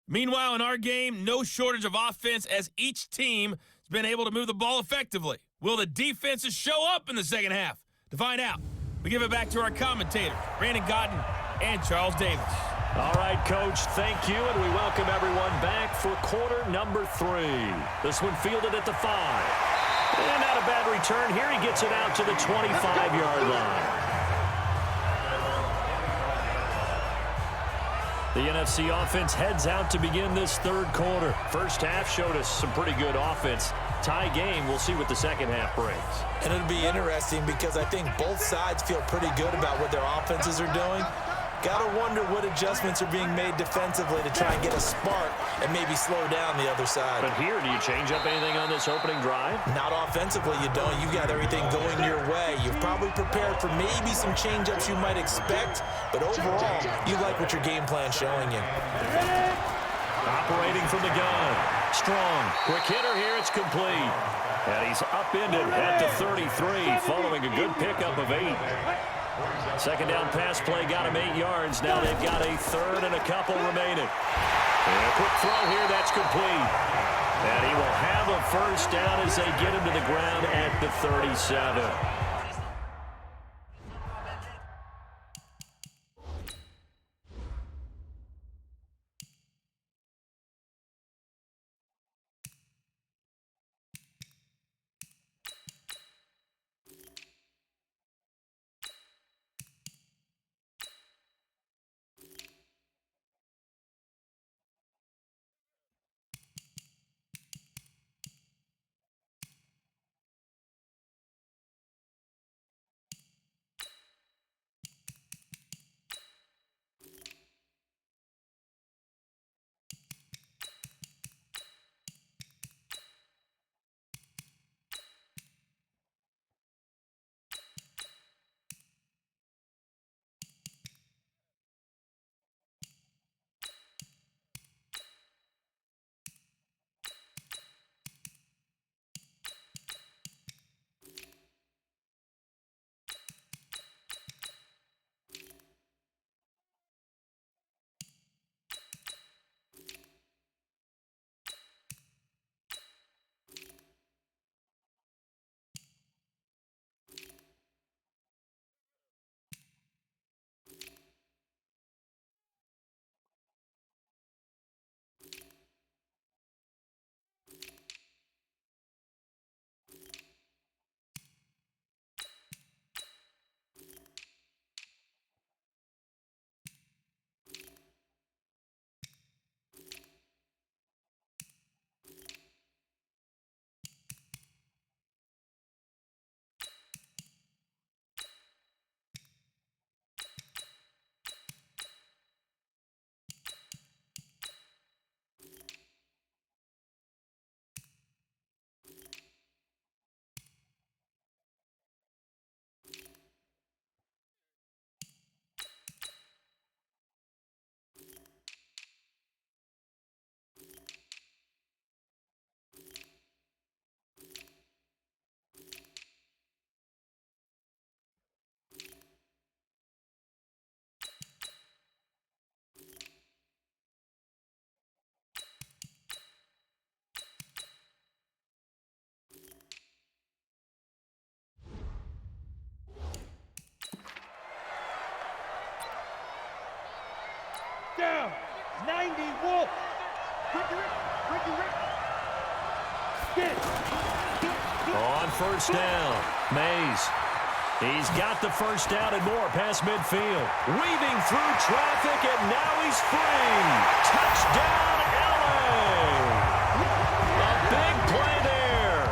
Meanwhile, in our game, no shortage of offense as each team has been able to move the ball effectively. Will the defenses show up in the second half? To find out, we give it back to our commentator, Brandon Godden and Charles Davis. All right, Coach, thank you, and we welcome everyone back for quarter number 3. This one fielded at the 5. And not a bad return here. He gets it out to the 25-yard line. The NFC offense heads out to begin this 3rd quarter. First half showed us some pretty good offense. Tie game, we'll see what the second half brings. And it'll be interesting because I think both sides feel pretty good about what their offenses are doing. Got to wonder what adjustments are being made defensively to try and get a spark and maybe slow down the other side. But here, do you change up anything on this opening drive? Not offensively, you don't. You've got everything going your way. You've probably prepared for maybe some change-ups you might expect, but overall, you like what your game plan's showing you. Operating from the gun. Strong. Quick hitter here. It's complete. And he's upended at the 33 following a good pickup of 8. Second down pass play got him 8 yards. Now they've got a third and a couple remaining. And a quick throw here. That's complete. And he will have a first down as they get him to the ground at the 37. Down. 90 Wolf. On first down, Mays. He's got the first down and more past midfield. Weaving through traffic, and now he's free. Touchdown, LA! A big play there.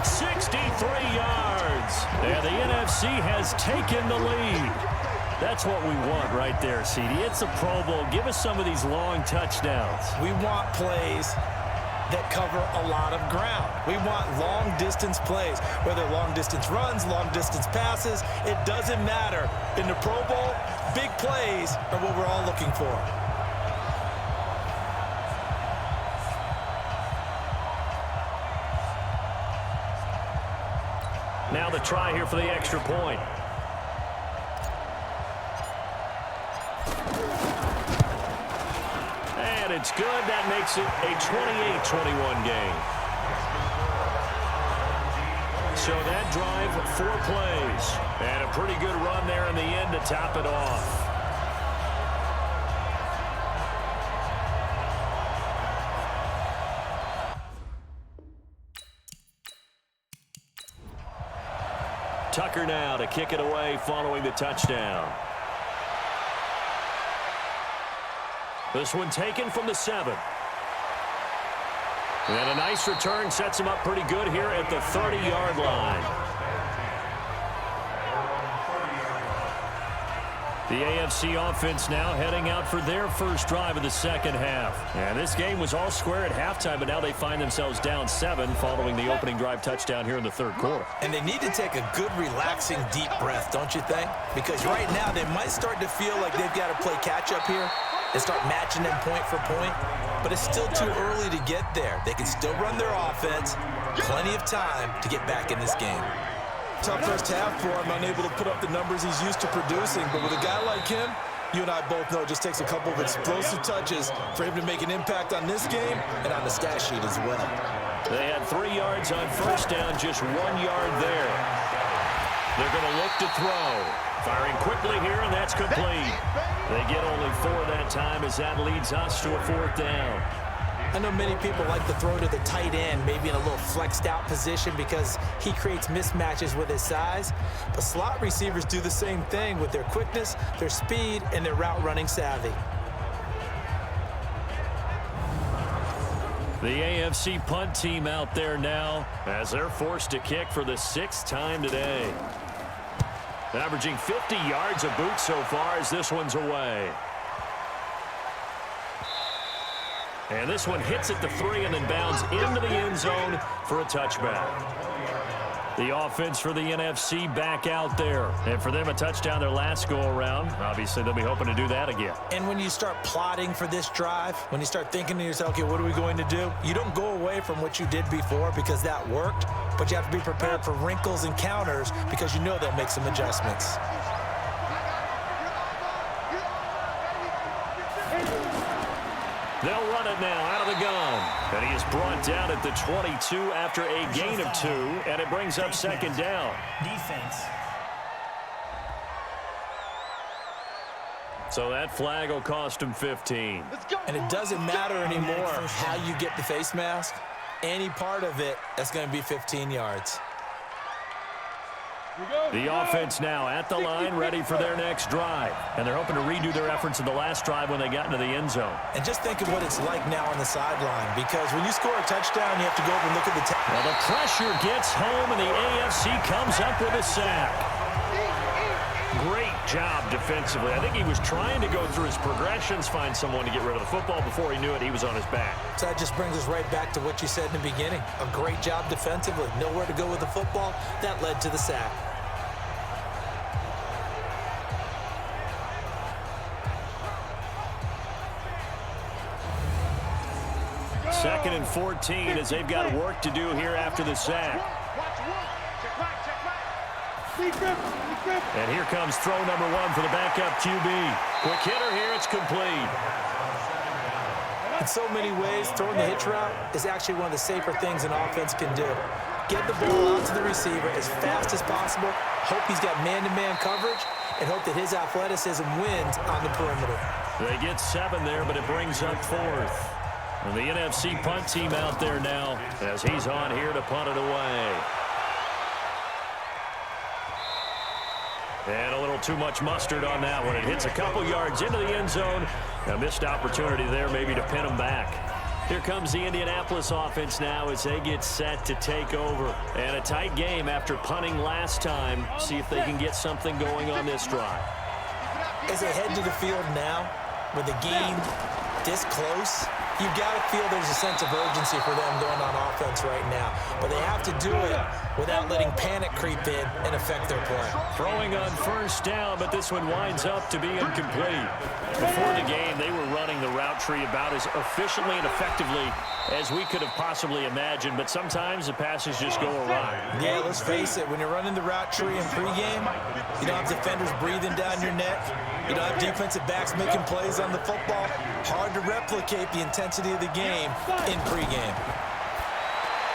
63 yards. And the NFC has taken the lead. That's what we want right there, CD. It's a Pro Bowl. Give us some of these long touchdowns. We want plays that cover a lot of ground. We want long-distance plays, whether long-distance runs, long-distance passes. It doesn't matter. In the Pro Bowl, big plays are what we're all looking for. Now the try here for the extra point. And it's good. That makes it a 28-21 game. So that drive, 4 plays. And a pretty good run there in the end to top it off. Tucker now to kick it away following the touchdown. This one taken from the 7. And a nice return sets him up pretty good here at the 30-yard line. The AFC offense now heading out for their first drive of the second half. And this game was all square at halftime, but now they find themselves down 7 following the opening drive touchdown here in the third quarter. And they need to take a good, relaxing, deep breath, don't you think? Because right now they might start to feel like they've got to play catch-up here and start matching them point for point. But it's still too early to get there. They can still run their offense. Plenty of time to get back in this game. Tough first half for him, unable to put up the numbers he's used to producing. But with a guy like him, you and I both know it just takes a couple of explosive touches for him to make an impact on this game and on the stat sheet as well. They had 3 yards on first down, just 1 yard there. They're going to look to throw. Firing quickly here, and that's complete. They get only 4 that time as that leads us to a 4th down. I know many people like to throw to the tight end, maybe in a little flexed out position because he creates mismatches with his size. But slot receivers do the same thing with their quickness, their speed, and their route running savvy. The AFC punt team out there now as they're forced to kick for the 6th time today. Averaging 50 yards a boot so far as this one's away. And this one hits at the 3 and then bounds into the end zone for a touchback. The offense for the NFC back out there. And for them, a touchdown their last go-around. Obviously, they'll be hoping to do that again. And when you start plotting for this drive, when you start thinking to yourself, okay, what are we going to do? You don't go away from what you did before because that worked, but you have to be prepared for wrinkles and counters because you know they'll make some adjustments. They'll run it now out of the gun. And he is brought down at the 22 after a gain of 2, and it brings up 2nd down. Defense. So that flag will cost him 15. And it doesn't matter anymore how you get the face mask. Any part of it, that's going to be 15 yards. The offense now at the line, ready for their next drive. And they're hoping to redo their efforts in the last drive when they got into the end zone. And just think of what it's like now on the sideline, because when you score a touchdown, you have to go over and look at the Well, the pressure gets home, and the AFC comes up with a sack. Great job defensively. I think he was trying to go through his progressions, find someone to get rid of the football. Before he knew it, he was on his back. So that just brings us right back to what you said in the beginning. A great job defensively. Nowhere to go with the football. That led to the sack. Second and 14 as they've got work to do here after the sack. And here comes throw number 1 for the backup QB. Quick hitter here, it's complete. In so many ways, throwing the hitch route is actually one of the safer things an offense can do. Get the ball out to the receiver as fast as possible, hope he's got man-to-man coverage, and hope that his athleticism wins on the perimeter. They get 7 there, but it brings up 4th. And the NFC punt team out there now as he's on here to punt it away. And a little too much mustard on that one. It hits a couple yards into the end zone. A missed opportunity there maybe to pin them back. Here comes the Indianapolis offense now as they get set to take over. And a tight game after punting last time. See if they can get something going on this drive. As they head to the field now, with the game this close, you've got to feel there's a sense of urgency for them going on offense right now. But they have to do it without letting panic creep in and affect their play. Throwing on first down, but this one winds up to be incomplete. Before the game, they were running the route tree about as efficiently and effectively as we could have possibly imagined, but sometimes the passes just go awry. Yeah, let's face it, when you're running the route tree in pregame, you don't have defenders breathing down your neck. You don't have defensive backs making plays on the football. Hard to replicate the intensity of the game in pregame.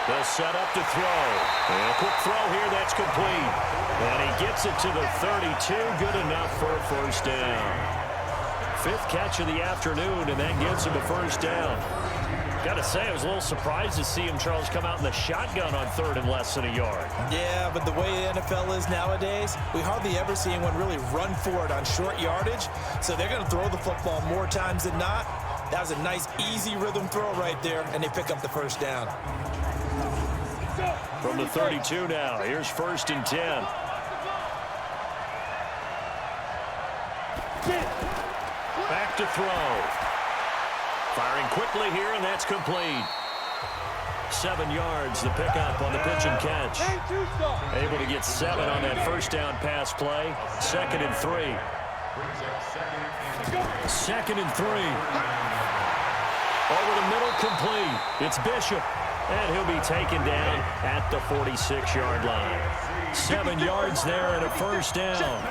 They'll set up to throw. And a quick throw here, that's complete. And he gets it to the 32, good enough for a first down. 5th catch of the afternoon, and that gives him a first down. Got to say, I was a little surprised to see him, Charles, come out in the shotgun on 3rd and less than a yard. Yeah, but the way the NFL is nowadays, we hardly ever see anyone really run for it on short yardage. So they're going to throw the football more times than not. That was a nice, easy rhythm throw right there, and they pick up the first down. From the 32 now, here's 1st and 10. Back to throw. Firing quickly here, and that's complete. 7 yards, the pickup on the pitch and catch. Able to get 7 on that first down pass play. 2nd and 3. 2nd and 3. Over the middle, complete. It's Bishop, and he'll be taken down at the 46-yard line. 7 yards there and a first down.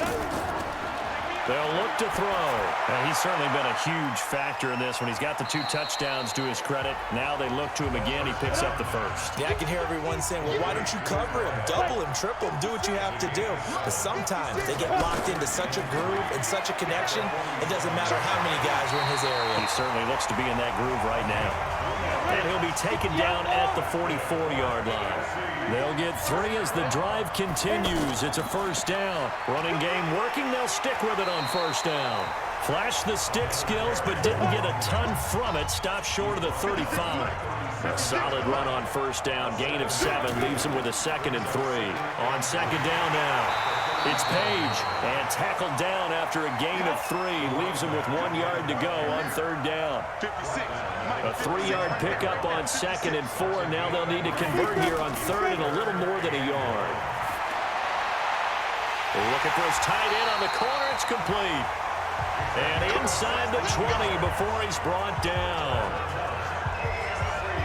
They'll look to throw. And he's certainly been a huge factor in this when he's got the 2 touchdowns to his credit. Now they look to him again. He picks up the first. Yeah, I can hear everyone saying, well, why don't you cover him, double him, triple him, do what you have to do. But sometimes they get locked into such a groove and such a connection, it doesn't matter how many guys are in his area. He certainly looks to be in that groove right now. And he'll be taken down at the 44-yard line. They'll get 3 as the drive continues. It's a first down. Running game working. They'll stick with it on first down. Flashed the stick skills, but didn't get a ton from it. Stopped short of the 35. A solid run on first down. Gain of 7 leaves him with a 2nd and 3. On 2nd down now. It's Page, and tackled down after a gain of 3. Leaves him with 1 yard to go on 3rd down. A 3-yard pickup on 2nd and 4. Now they'll need to convert here on 3rd and a little more than a yard. Looking for his tight end on the corner. It's complete. And inside the 20 before he's brought down.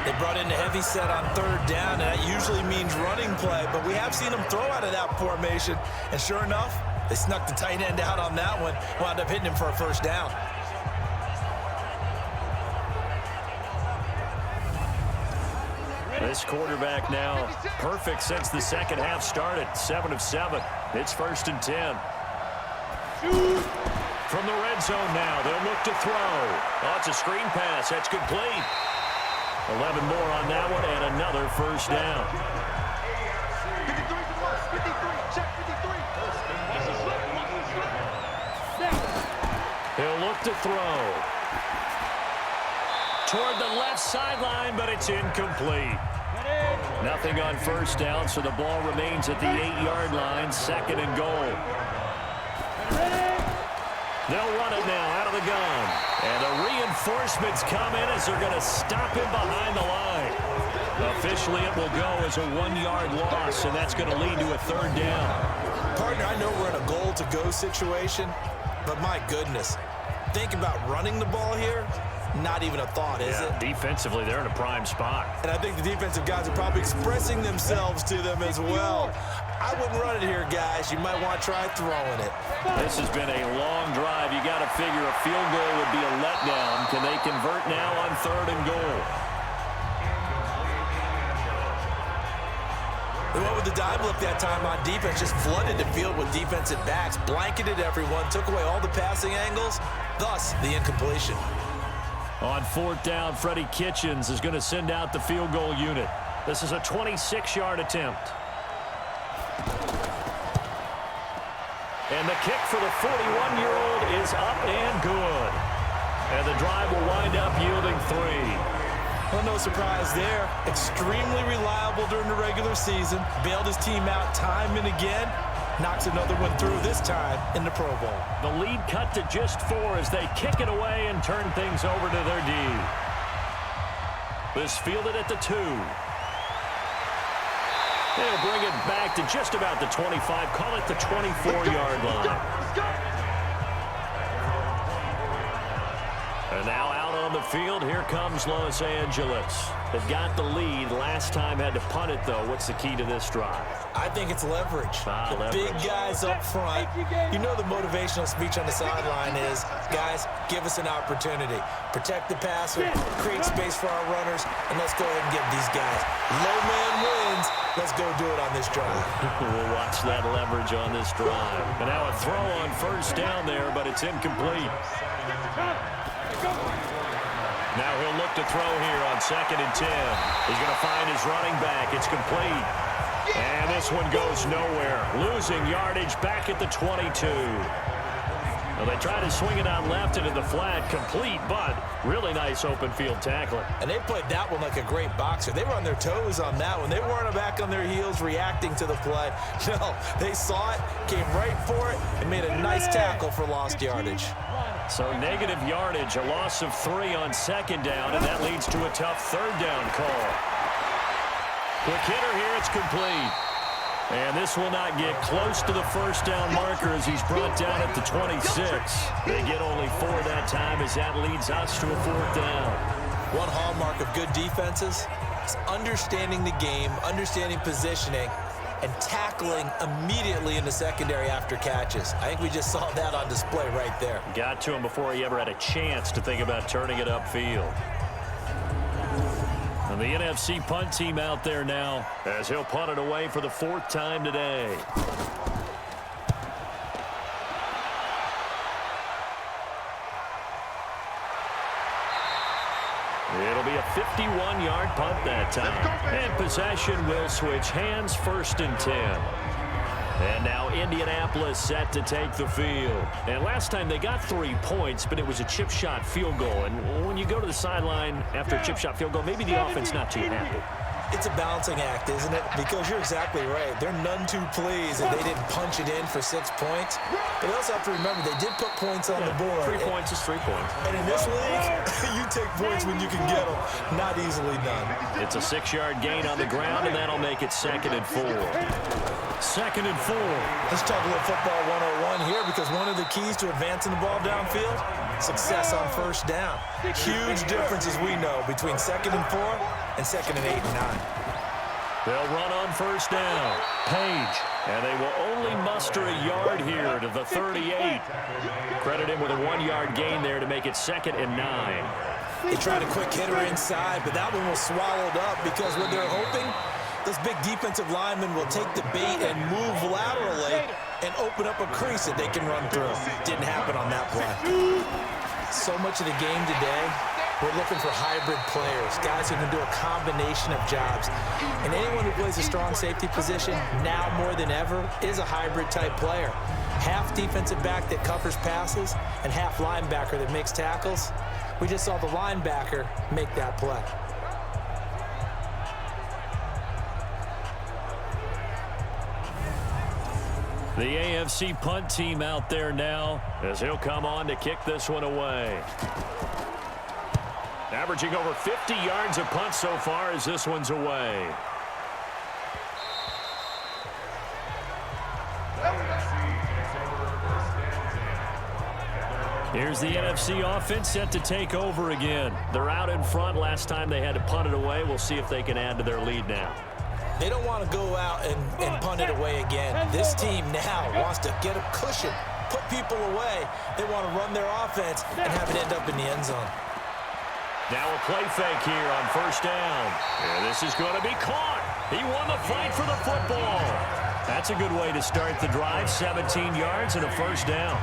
They brought in a heavy set on 3rd down, and that usually means running play, but we have seen them throw out of that formation, and sure enough, they snuck the tight end out on that one, wound up hitting him for a first down. This quarterback now perfect since the second half started. 7 of 7. It's 1st and 10. From the red zone now, they'll look to throw. Oh, it's a screen pass. That's complete. 11 more on that one, and another first down. 53, check 53. He'll look to throw. Toward the left sideline, but it's incomplete. Nothing on first down, so the ball remains at the 8-yard line. 2nd and goal. They'll run it now out of the gun. And the reinforcements come in as they're going to stop him behind the line. Officially, it will go as a 1-yard loss, and that's going to lead to a 3rd down. Partner, I know we're in a goal-to-go situation, but my goodness, think about running the ball here. Not even a thought, is it? Defensively, they're in a prime spot. And I think the defensive guys are probably expressing themselves to them as well. I wouldn't run it here, guys. You might want to try throwing it. This has been a long drive. You got to figure a field goal would be a letdown. Can they convert now on 3rd and goal? They went with the dive look that time on defense, just flooded the field with defensive backs, blanketed everyone, took away all the passing angles, thus the incompletion. On 4th down, Freddie Kitchens is going to send out the field goal unit. This is a 26-yard attempt. And the kick for the 41-year-old is up and good. And the drive will wind up yielding 3. Well, no surprise there. Extremely reliable during the regular season. Bailed his team out time and again. Knocks another one through, this time in the Pro Bowl. The lead cut to just 4 as they kick it away and turn things over to their D. This fielded at the 2. They'll bring it back to just about the 25. Call it the 24-yard line. And now out on the field, here comes Los Angeles. They've got the lead. Last time had to punt it, though. What's the key to this drive? I think it's leverage. The big guys up front. You know the motivational speech on the sideline is, guys, give us an opportunity. Protect the passer, create space for our runners, and let's go ahead and get these guys. Low man wins. Let's go do it on this drive. We'll watch that leverage on this drive. And now a throw on first down there, but it's incomplete. Now he'll look to throw here on 2nd and 10. He's going to find his running back. It's complete. And this one goes nowhere. Losing yardage back at the 22. Well, they try to swing it on left into the flat, complete, but really nice open field tackling. And they played that one like a great boxer. They were on their toes on that one. They weren't back on their heels reacting to the play. No, they saw it, came right for it, and made a nice tackle for lost yardage. So negative yardage, a loss of 3 on second down, and that leads to a tough third down call. Quick hitter here, it's complete. And this will not get close to the first down marker as he's brought down at the 26. They get only 4 that time as that leads us to a 4th down. One hallmark of good defenses is understanding the game, understanding positioning, and tackling immediately in the secondary after catches. I think we just saw that on display right there. Got to him before he ever had a chance to think about turning it upfield. And the NFC punt team out there now as he'll punt it away for the 4th time today. It'll be a 51-yard punt that time. And possession will switch hands, 1st and 10. And now Indianapolis set to take the field. And last time they got 3 points, but it was a chip shot field goal. And when you go to the sideline after a chip shot field goal, maybe the offense not too happy. It's a balancing act, isn't it? Because you're exactly right. They're none too pleased that they didn't punch it in for 6 points. But they also have to remember they did put points on the board. 3 points is 3 points. And in this league, you take points when you can get them. Not easily done. It's a 6-yard gain on the ground, and that'll make it 2nd and 4. 2nd and 4. Let's talk a little football 101 here because one of the keys to advancing the ball downfield, success on 1st down. Huge difference, as we know, between 2nd and 4 and 2nd and 8 and 9. They'll run on 1st down. Page. And they will only muster a yard here to the 38. Credit him with a 1-yard gain there to make it 2nd and 9. They tried a quick hitter inside, but that one was swallowed up because what they're hoping, those big defensive linemen will take the bait and move laterally and open up a crease that they can run through. Didn't happen on that play. So much of the game today, we're looking for hybrid players, guys who can do a combination of jobs. And anyone who plays a strong safety position, now more than ever, is a hybrid-type player. Half defensive back that covers passes and half linebacker that makes tackles. We just saw the linebacker make that play. The AFC punt team out there now as he'll come on to kick this one away. Averaging over 50 yards a punt so far as this one's away. Here's the NFC offense set to take over again. They're out in front. Last time they had to punt it away. We'll see if they can add to their lead now. They don't want to go out and punt it away again. This team now wants to get a cushion, put people away. They want to run their offense and have it end up in the end zone. Now a play fake here on 1st down. And this is going to be caught. He won the fight for the football. That's a good way to start the drive. 17 yards and a 1st down.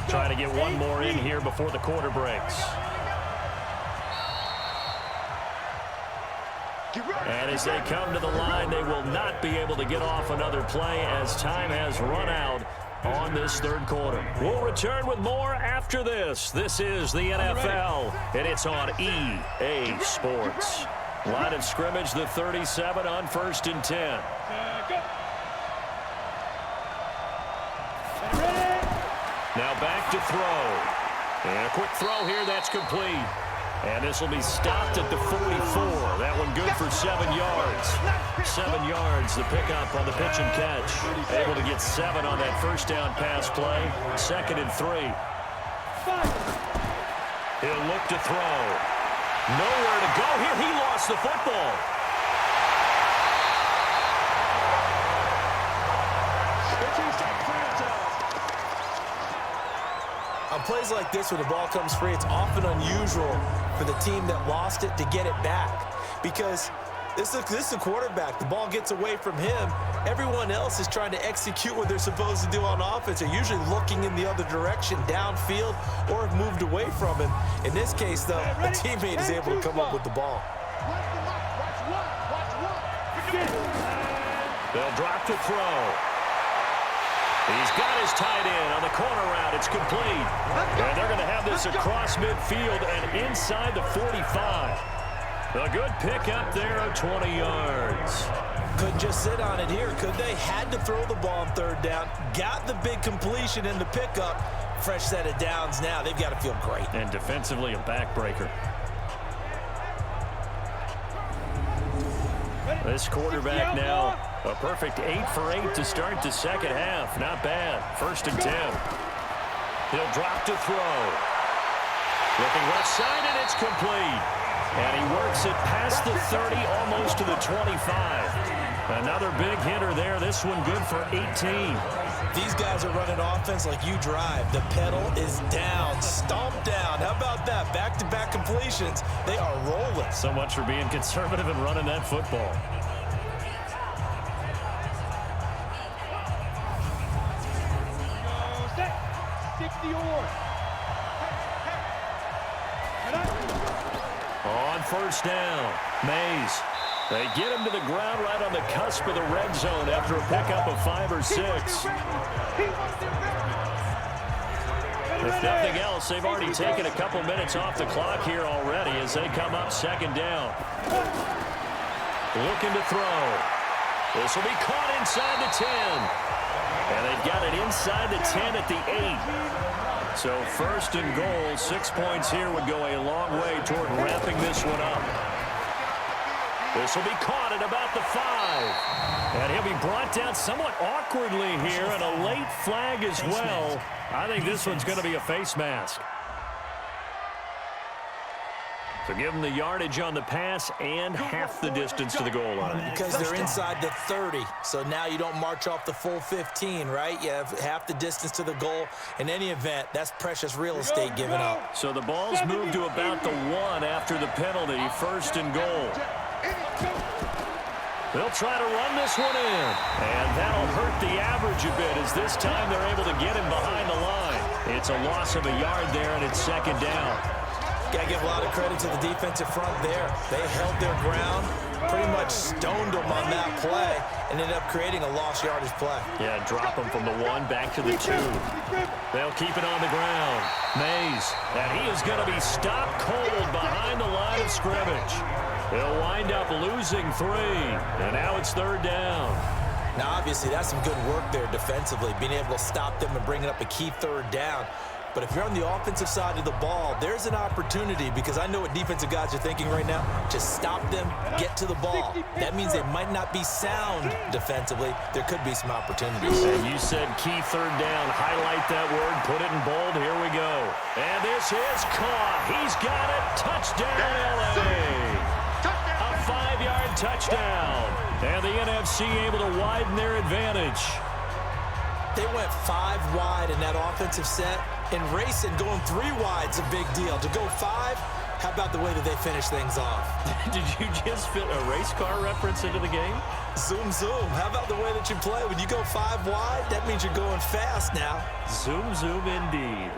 Trying to get one more in here before the quarter breaks. And as they come to the line, they will not be able to get off another play as time has run out on this 3rd quarter. We'll return with more after this. This is the NFL, and it's on EA Sports. Line of scrimmage, the 37 on 1st and 10. Now back to throw. And a quick throw here, that's complete. And this will be stopped at the 44. That one good for 7 yards. 7 yards, the pickup on the pitch and catch. Able to get 7 on that 1st down pass play. 2nd and 3. He'll look to throw. Nowhere to go here. He lost the football. On plays like this where the ball comes free, it's often unusual for the team that lost it to get it back because this is a quarterback. The ball gets away from him. Everyone else is trying to execute what they're supposed to do on offense. They're usually looking in the other direction, downfield, or have moved away from him. In this case, though, a teammate is able to come up with the ball. They'll drop to throw. He's got his tight end on the corner route. It's complete. And they're going to have this across midfield and inside the 45. A good pickup there of 20 yards. Couldn't just sit on it here, could they? Had to throw the ball on third down. Got the big completion in the pickup. Fresh set of downs now. They've got to feel great. And defensively, a backbreaker. This quarterback now, a perfect 8 for 8 to start the second half. Not bad. 1st and 10. He'll drop to throw. Looking left side, and it's complete. And he works it past the 30, almost to the 25. Another big hitter there. This one good for 18. These guys are running offense like you drive. The pedal is down, stomped down. How about that? Back-to-back completions. They are rolling. So much for being conservative and running that football. Set. 60 award. On 1st down, Mays. They get him to the ground right on the cusp of the red zone after a pickup of 5 or 6. If nothing else, they've already taken a couple minutes off the clock here already as they come up 2nd down. Looking to throw. This will be caught inside the 10. And they've got it inside the 10 at the 8. So 1st and goal, 6 points here would go a long way toward wrapping this one up. This will be caught at about the 5. And he'll be brought down somewhat awkwardly here, and a late flag as well. I think this one's going to be a face mask. So give them the yardage on the pass and half the distance to the goal line. Because they're inside the 30, so now you don't march off the full 15, right? You have half the distance to the goal. In any event, that's precious real estate given up. So the ball's moved to about the 1 after the penalty, 1st and goal. They'll try to run this one in, and that'll hurt the average a bit as this time they're able to get him behind the line. It's a loss of a yard there, and it's 2nd down. Got to give a lot of credit to the defensive front there. They held their ground, pretty much stoned them on that play, and ended up creating a lost yardage play. Yeah, drop them from the 1 back to the 2. They'll keep it on the ground. Mays, and he is going to be stopped cold behind the line of scrimmage. They'll wind up losing 3, and now it's 3rd down. Now, obviously, that's some good work there defensively, being able to stop them and bringing up a key 3rd down. But if you're on the offensive side of the ball, there's an opportunity, because I know what defensive guys are thinking right now. Just stop them, get to the ball. That means they might not be sound defensively. There could be some opportunities. And you said key 3rd down. Highlight that word. Put it in bold. Here we go. And this is caught. He's got it. Touchdown, L.A. A 5-yard touchdown. And the NFC able to widen their advantage. They went 5 wide in that offensive set. And racing, going 3 wide's a big deal. To go 5, how about the way that they finish things off? Did you just fit a race car reference into the game? Zoom, zoom. How about the way that you play? When you go 5 wide, that means you're going fast now. Zoom, zoom indeed.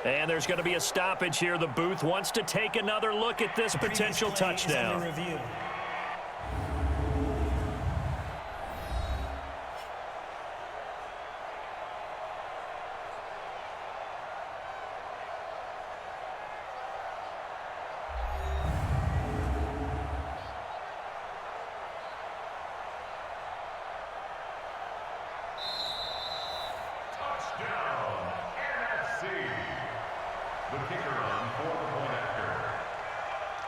And there's going to be a stoppage here. The booth wants to take another look at this potential touchdown.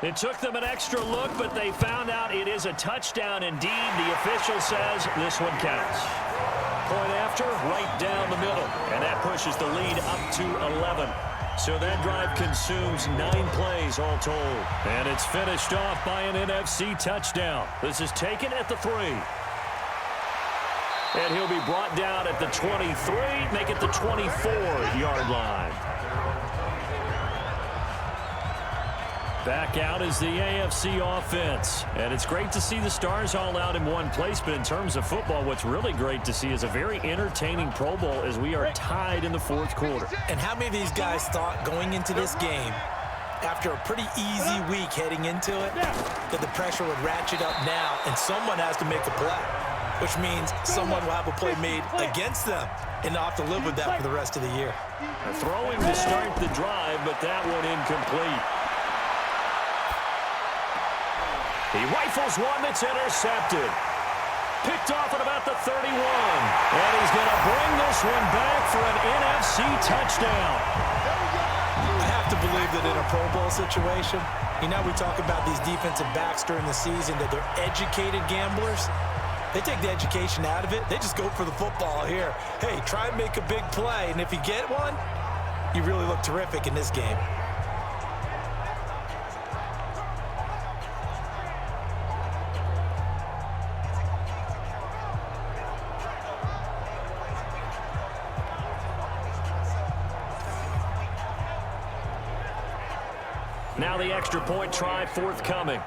It took them an extra look, but they found out it is a touchdown indeed. The official says this one counts. Point after, right down the middle. And that pushes the lead up to 11. So that drive consumes 9 plays all told. And it's finished off by an NFC touchdown. This is taken at the 3. And he'll be brought down at the 23, make it the 24-yard line. Back out is the AFC offense. And it's great to see the stars all out in one place, but in terms of football, what's really great to see is a very entertaining Pro Bowl as we are tied in the fourth quarter. And how many of these guys thought going into this game, after a pretty easy week heading into it, that the pressure would ratchet up now and someone has to make a play, which means someone will have a play made against them, and they'll have to live with that for the rest of the year. Throwing to start the drive, but that one incomplete. He rifles one that's intercepted. Picked off at about the 31. And he's going to bring this one back for an NFC touchdown. I have to believe that in a Pro Bowl situation, we talk about these defensive backs during the season, that they're educated gamblers. They take the education out of it. They just go for the football here. Hey, try and make a big play, and if you get one, you really look terrific in this game. Now the extra point try forthcoming.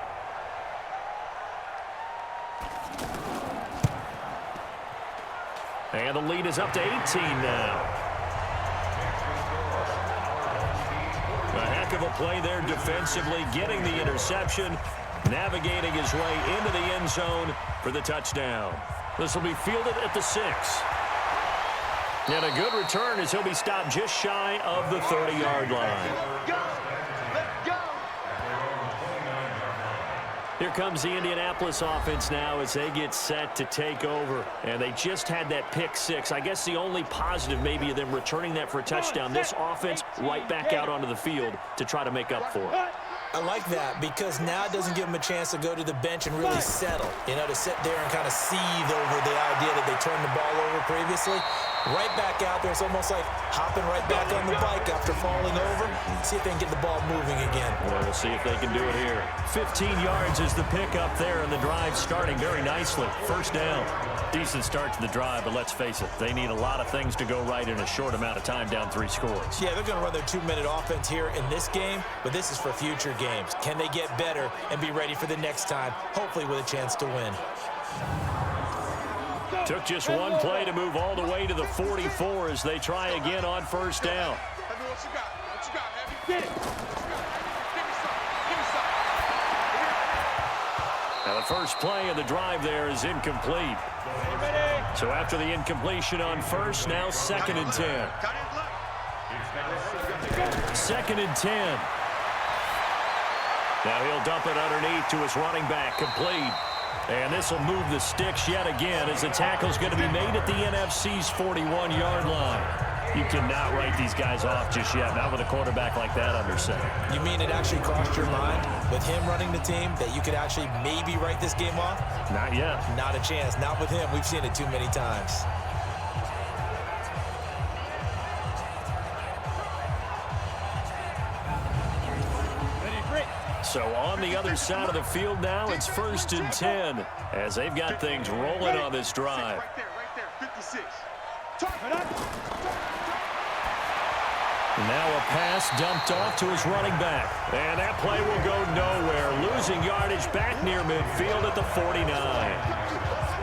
And the lead is up to 18 now. A heck of a play there defensively, getting the interception, navigating his way into the end zone for the touchdown. This will be fielded at the 6. And a good return as he'll be stopped just shy of the 30-yard line. Here comes the Indianapolis offense now as they get set to take over. And they just had that pick 6. I guess the only positive maybe of them returning that for a touchdown. This offense right back out onto the field to try to make up for it. I like that because now it doesn't give them a chance to go to the bench and really settle. To sit there and kind of seethe over the idea that they turned the ball over previously. Right back out there. It's almost like hopping right back on the bike after falling over. See if they can get the ball moving again. Well, we'll see if they can do it here. 15 yards is the pickup there, and the drive starting very nicely. First down. Decent start to the drive, but let's face it, they need a lot of things to go right in a short amount of time, down 3 scores. Yeah, they're going to run their 2-minute offense here in this game, but this is for future games. Can they get better and be ready for the next time, hopefully with a chance to win? Took just one play to move all the way to the 44 as they try again on first down. Now the first play of the drive there is incomplete. So after the incompletion on first, now 2nd and 10. 2nd and 10. Now he'll dump it underneath to his running back, complete. And this will move the sticks yet again as the tackle's going to be made at the NFC's 41-yard line. You cannot write these guys off just yet, not with a quarterback like that under center. You mean it actually crossed your mind with him running the team that you could actually maybe write this game off? Not yet. Not a chance. Not with him. We've seen it too many times. So on the other side of the field now, it's 1st and 10 as they've got things rolling on this drive. Right there, 56. Now a pass dumped off to his running back. And that play will go nowhere. Losing yardage back near midfield at the 49.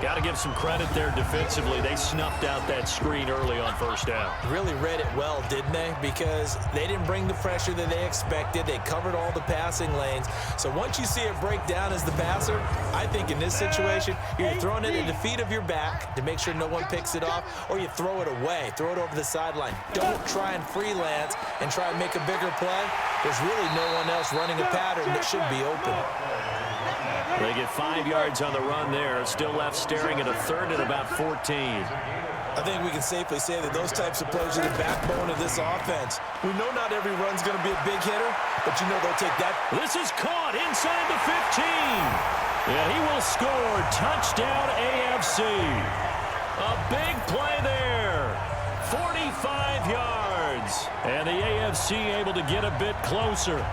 Got to give some credit there defensively. They snuffed out that screen early on first down. Really read it well, didn't they? Because they didn't bring the pressure that they expected. They covered all the passing lanes. So once you see it break down as the passer, I think in this situation, you're throwing it at the feet of your back to make sure no one picks it off, or you throw it away, throw it over the sideline. Don't try and freelance and try and make a bigger play. There's really no one else running a pattern that should be open. They get 5 yards on the run there. Still left staring at a 3rd and about 14. I think we can safely say that those types of plays are the backbone of this offense. We know not every run's going to be a big hitter, but you know they'll take that. This is caught inside the 15. And he will score. Touchdown AFC. A big play there. 45 yards. And the AFC able to get a bit closer.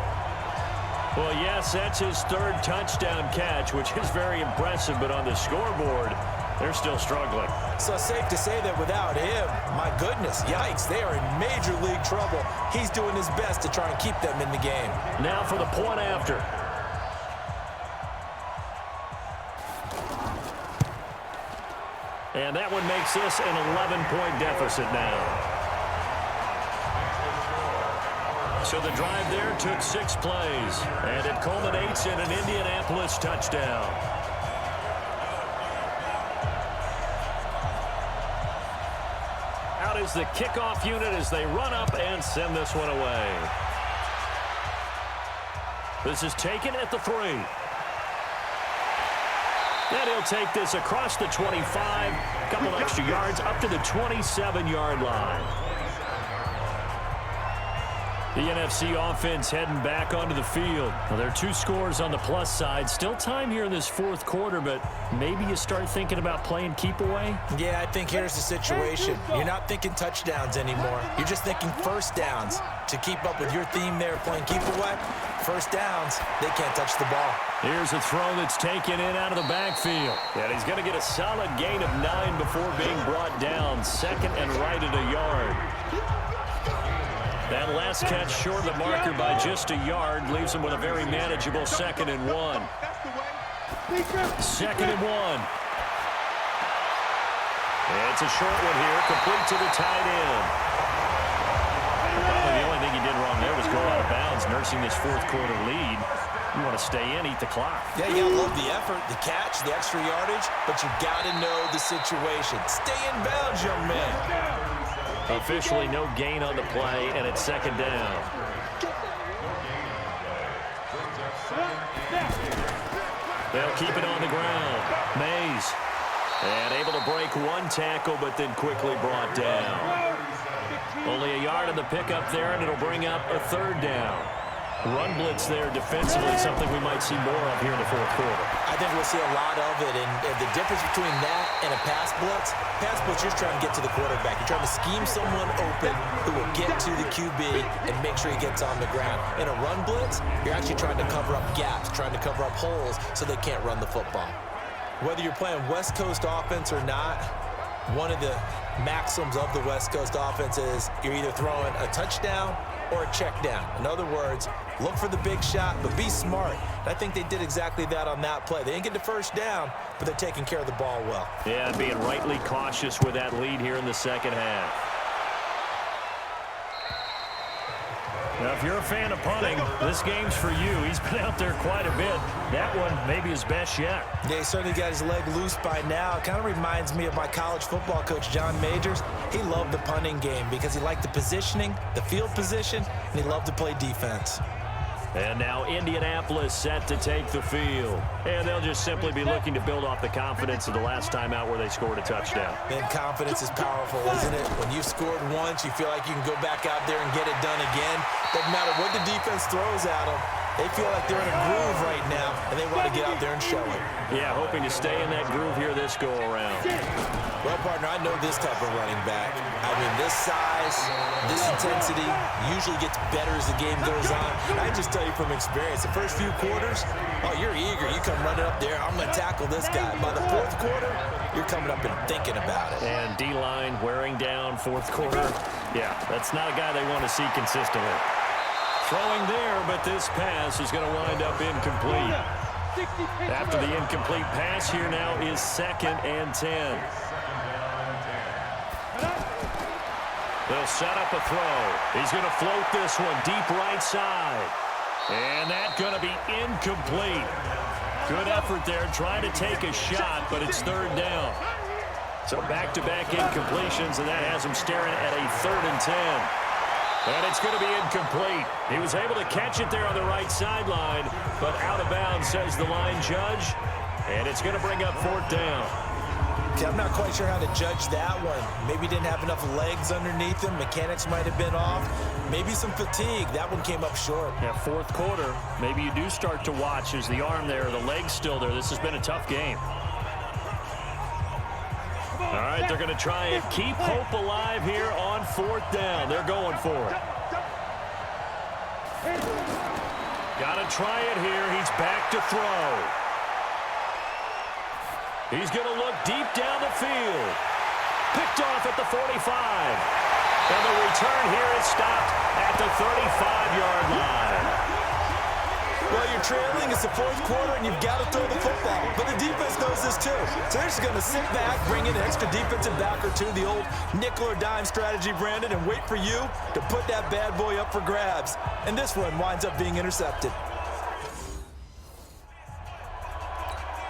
Well, yes, that's his 3rd touchdown catch, which is very impressive. But on the scoreboard, they're still struggling. So it's safe to say that without him, my goodness, yikes, they are in major league trouble. He's doing his best to try and keep them in the game. Now for the point after. And that one makes this an 11-point deficit now. So the drive there took 6 plays, and it culminates in an Indianapolis touchdown. Out is the kickoff unit as they run up and send this one away. This is taken at the 3. And he'll take this across the 25, a couple extra yards up to the 27-yard line. The NFC offense heading back onto the field. Well, there are 2 scores on the plus side. Still time here in this 4th quarter, but maybe you start thinking about playing keep away? Yeah, I think here's the situation. You're not thinking touchdowns anymore. You're just thinking first downs. To keep up with your theme there, playing keep away, first downs, they can't touch the ball. Here's a throw that's taken in out of the backfield. And he's going to get a solid gain of 9 before being brought down. Second and right at a yard. That last catch short of the marker by just a yard leaves him with a very manageable 2nd and 1. 2nd and 1. And it's a short one here, complete to the tight end. Probably the only thing he did wrong there was go out of bounds, nursing this 4th quarter lead. You want to stay in, eat the clock. Yeah, you gotta love the effort, the catch, the extra yardage, but you gotta know the situation. Stay in bounds, young man. Officially no gain on the play, and it's 2nd down. They'll keep it on the ground. Mays. And able to break 1 tackle, but then quickly brought down. Only a yard on the pickup there, and it'll bring up a 3rd down. Run blitz there defensively, something we might see more of here in the 4th quarter. I think we'll see a lot of it, and the difference between that and a pass blitz, you're trying to get to the quarterback. You're trying to scheme someone open who will get to the QB and make sure he gets on the ground. In a run blitz, you're actually trying to cover up gaps, trying to cover up holes so they can't run the football. Whether you're playing West Coast offense or not, one of the maxims of the West Coast offense is you're either throwing a touchdown or a check down. In other words, look for the big shot, but be smart. And I think they did exactly that on that play. They didn't get the first down, but they're taking care of the ball well. Yeah, being rightly cautious with that lead here in the 2nd half. Now, if you're a fan of punting, this game's for you. He's been out there quite a bit. That one maybe his best yet. Yeah, he certainly got his leg loose by now. It kind of reminds me of my college football coach, John Majors. He loved the punting game because he liked the positioning, the field position, and he loved to play defense. And now Indianapolis set to take the field. And they'll just simply be looking to build off the confidence of the last time out where they scored a touchdown. And confidence is powerful, isn't it? When you've scored once, you feel like you can go back out there and get it done again. Doesn't matter what the defense throws at them. They feel like they're in a groove right now, and they want to get out there and show it. Yeah, hoping to stay in that groove here this go-around. Well, partner, I know this type of running back. I mean, this size, this intensity usually gets better as the game goes on. I just tell you from experience, the first few quarters, oh, you're eager. You come running up there, I'm going to tackle this guy. By the 4th quarter, you're coming up and thinking about it. And D-line wearing down 4th quarter. Yeah, that's not a guy they want to see consistently. Throwing there, but this pass is going to wind up incomplete. After the incomplete pass, here now is 2nd and 10. They'll set up a throw. He's going to float this one deep right side. And that's going to be incomplete. Good effort there, trying to take a shot, but it's 3rd down. So back-to-back incompletions, and that has him staring at a 3rd and 10. And it's going to be incomplete. He was able to catch it there on the right sideline, but out of bounds, says the line judge. And it's going to bring up 4th down. Okay, I'm not quite sure how to judge that one. Maybe didn't have enough legs underneath him. Mechanics might have been off. Maybe some fatigue. That one came up short. Yeah, 4th quarter. Maybe you do start to watch as the arm there, the leg's still there. This has been a tough game. All right, they're going to try and keep hope alive here on 4th down. They're going for it. Got to try it here. He's back to throw. He's going to look deep down the field. Picked off at the 45. And the return here is stopped at the 35-yard line. Well, you're trailing. It's the fourth quarter, and you've got to throw the football. But the defense knows this, too. So they're just going to sit back, bring in an extra defensive back or two, the old nickel or dime strategy, Brandon, and wait for you to put that bad boy up for grabs. And this one winds up being intercepted.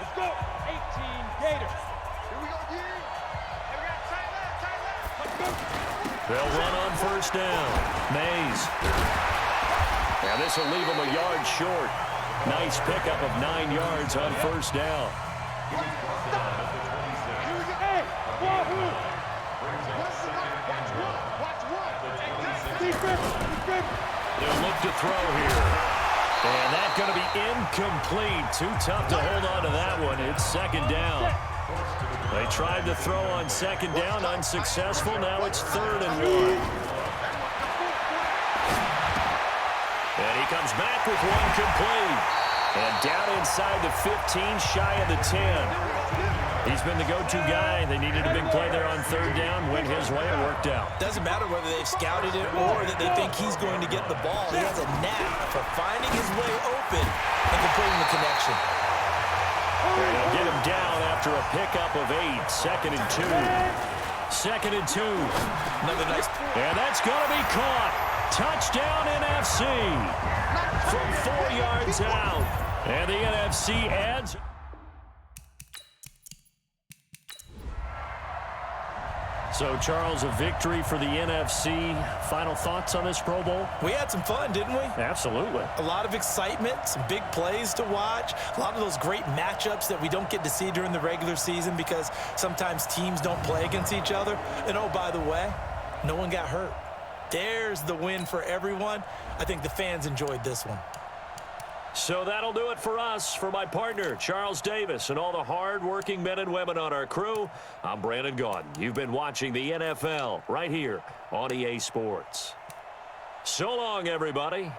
Let's go. 18 Gators. Here we go, G. Hey, we got tight left. Let's go. They'll run on first down. Mays. And this will leave him a yard short. Nice pickup of 9 yards on first down. Here we go. Hey, Wahoo. Watch one. Defense. They'll look to throw here. And that's going to be incomplete. Too tough to hold on to that one. It's second down. They tried to throw on second down, unsuccessful. Now it's 3rd and 1. And he comes back with one complete. And down inside the 15, shy of the 10. He's been the go-to guy. They needed a big play there on 3rd down. Went his way. It worked out. Doesn't matter whether they've scouted it or that they think he's going to get the ball. He has a knack for finding his way open and completing the connection. They'll get him down after a pickup of 8. 2nd and 2. 2nd and 2. Another nice. And that's going to be caught. Touchdown NFC from 4 yards out. And the NFC adds. So, Charles, a victory for the NFC. Final thoughts on this Pro Bowl? We had some fun, didn't we? Absolutely. A lot of excitement, some big plays to watch, a lot of those great matchups that we don't get to see during the regular season because sometimes teams don't play against each other. And, oh, by the way, no one got hurt. There's the win for everyone. I think the fans enjoyed this one. So that'll do it for us. For my partner, Charles Davis, and all the hard-working men and women on our crew, I'm Brandon Gaudin. You've been watching the NFL right here on EA Sports. So long, everybody.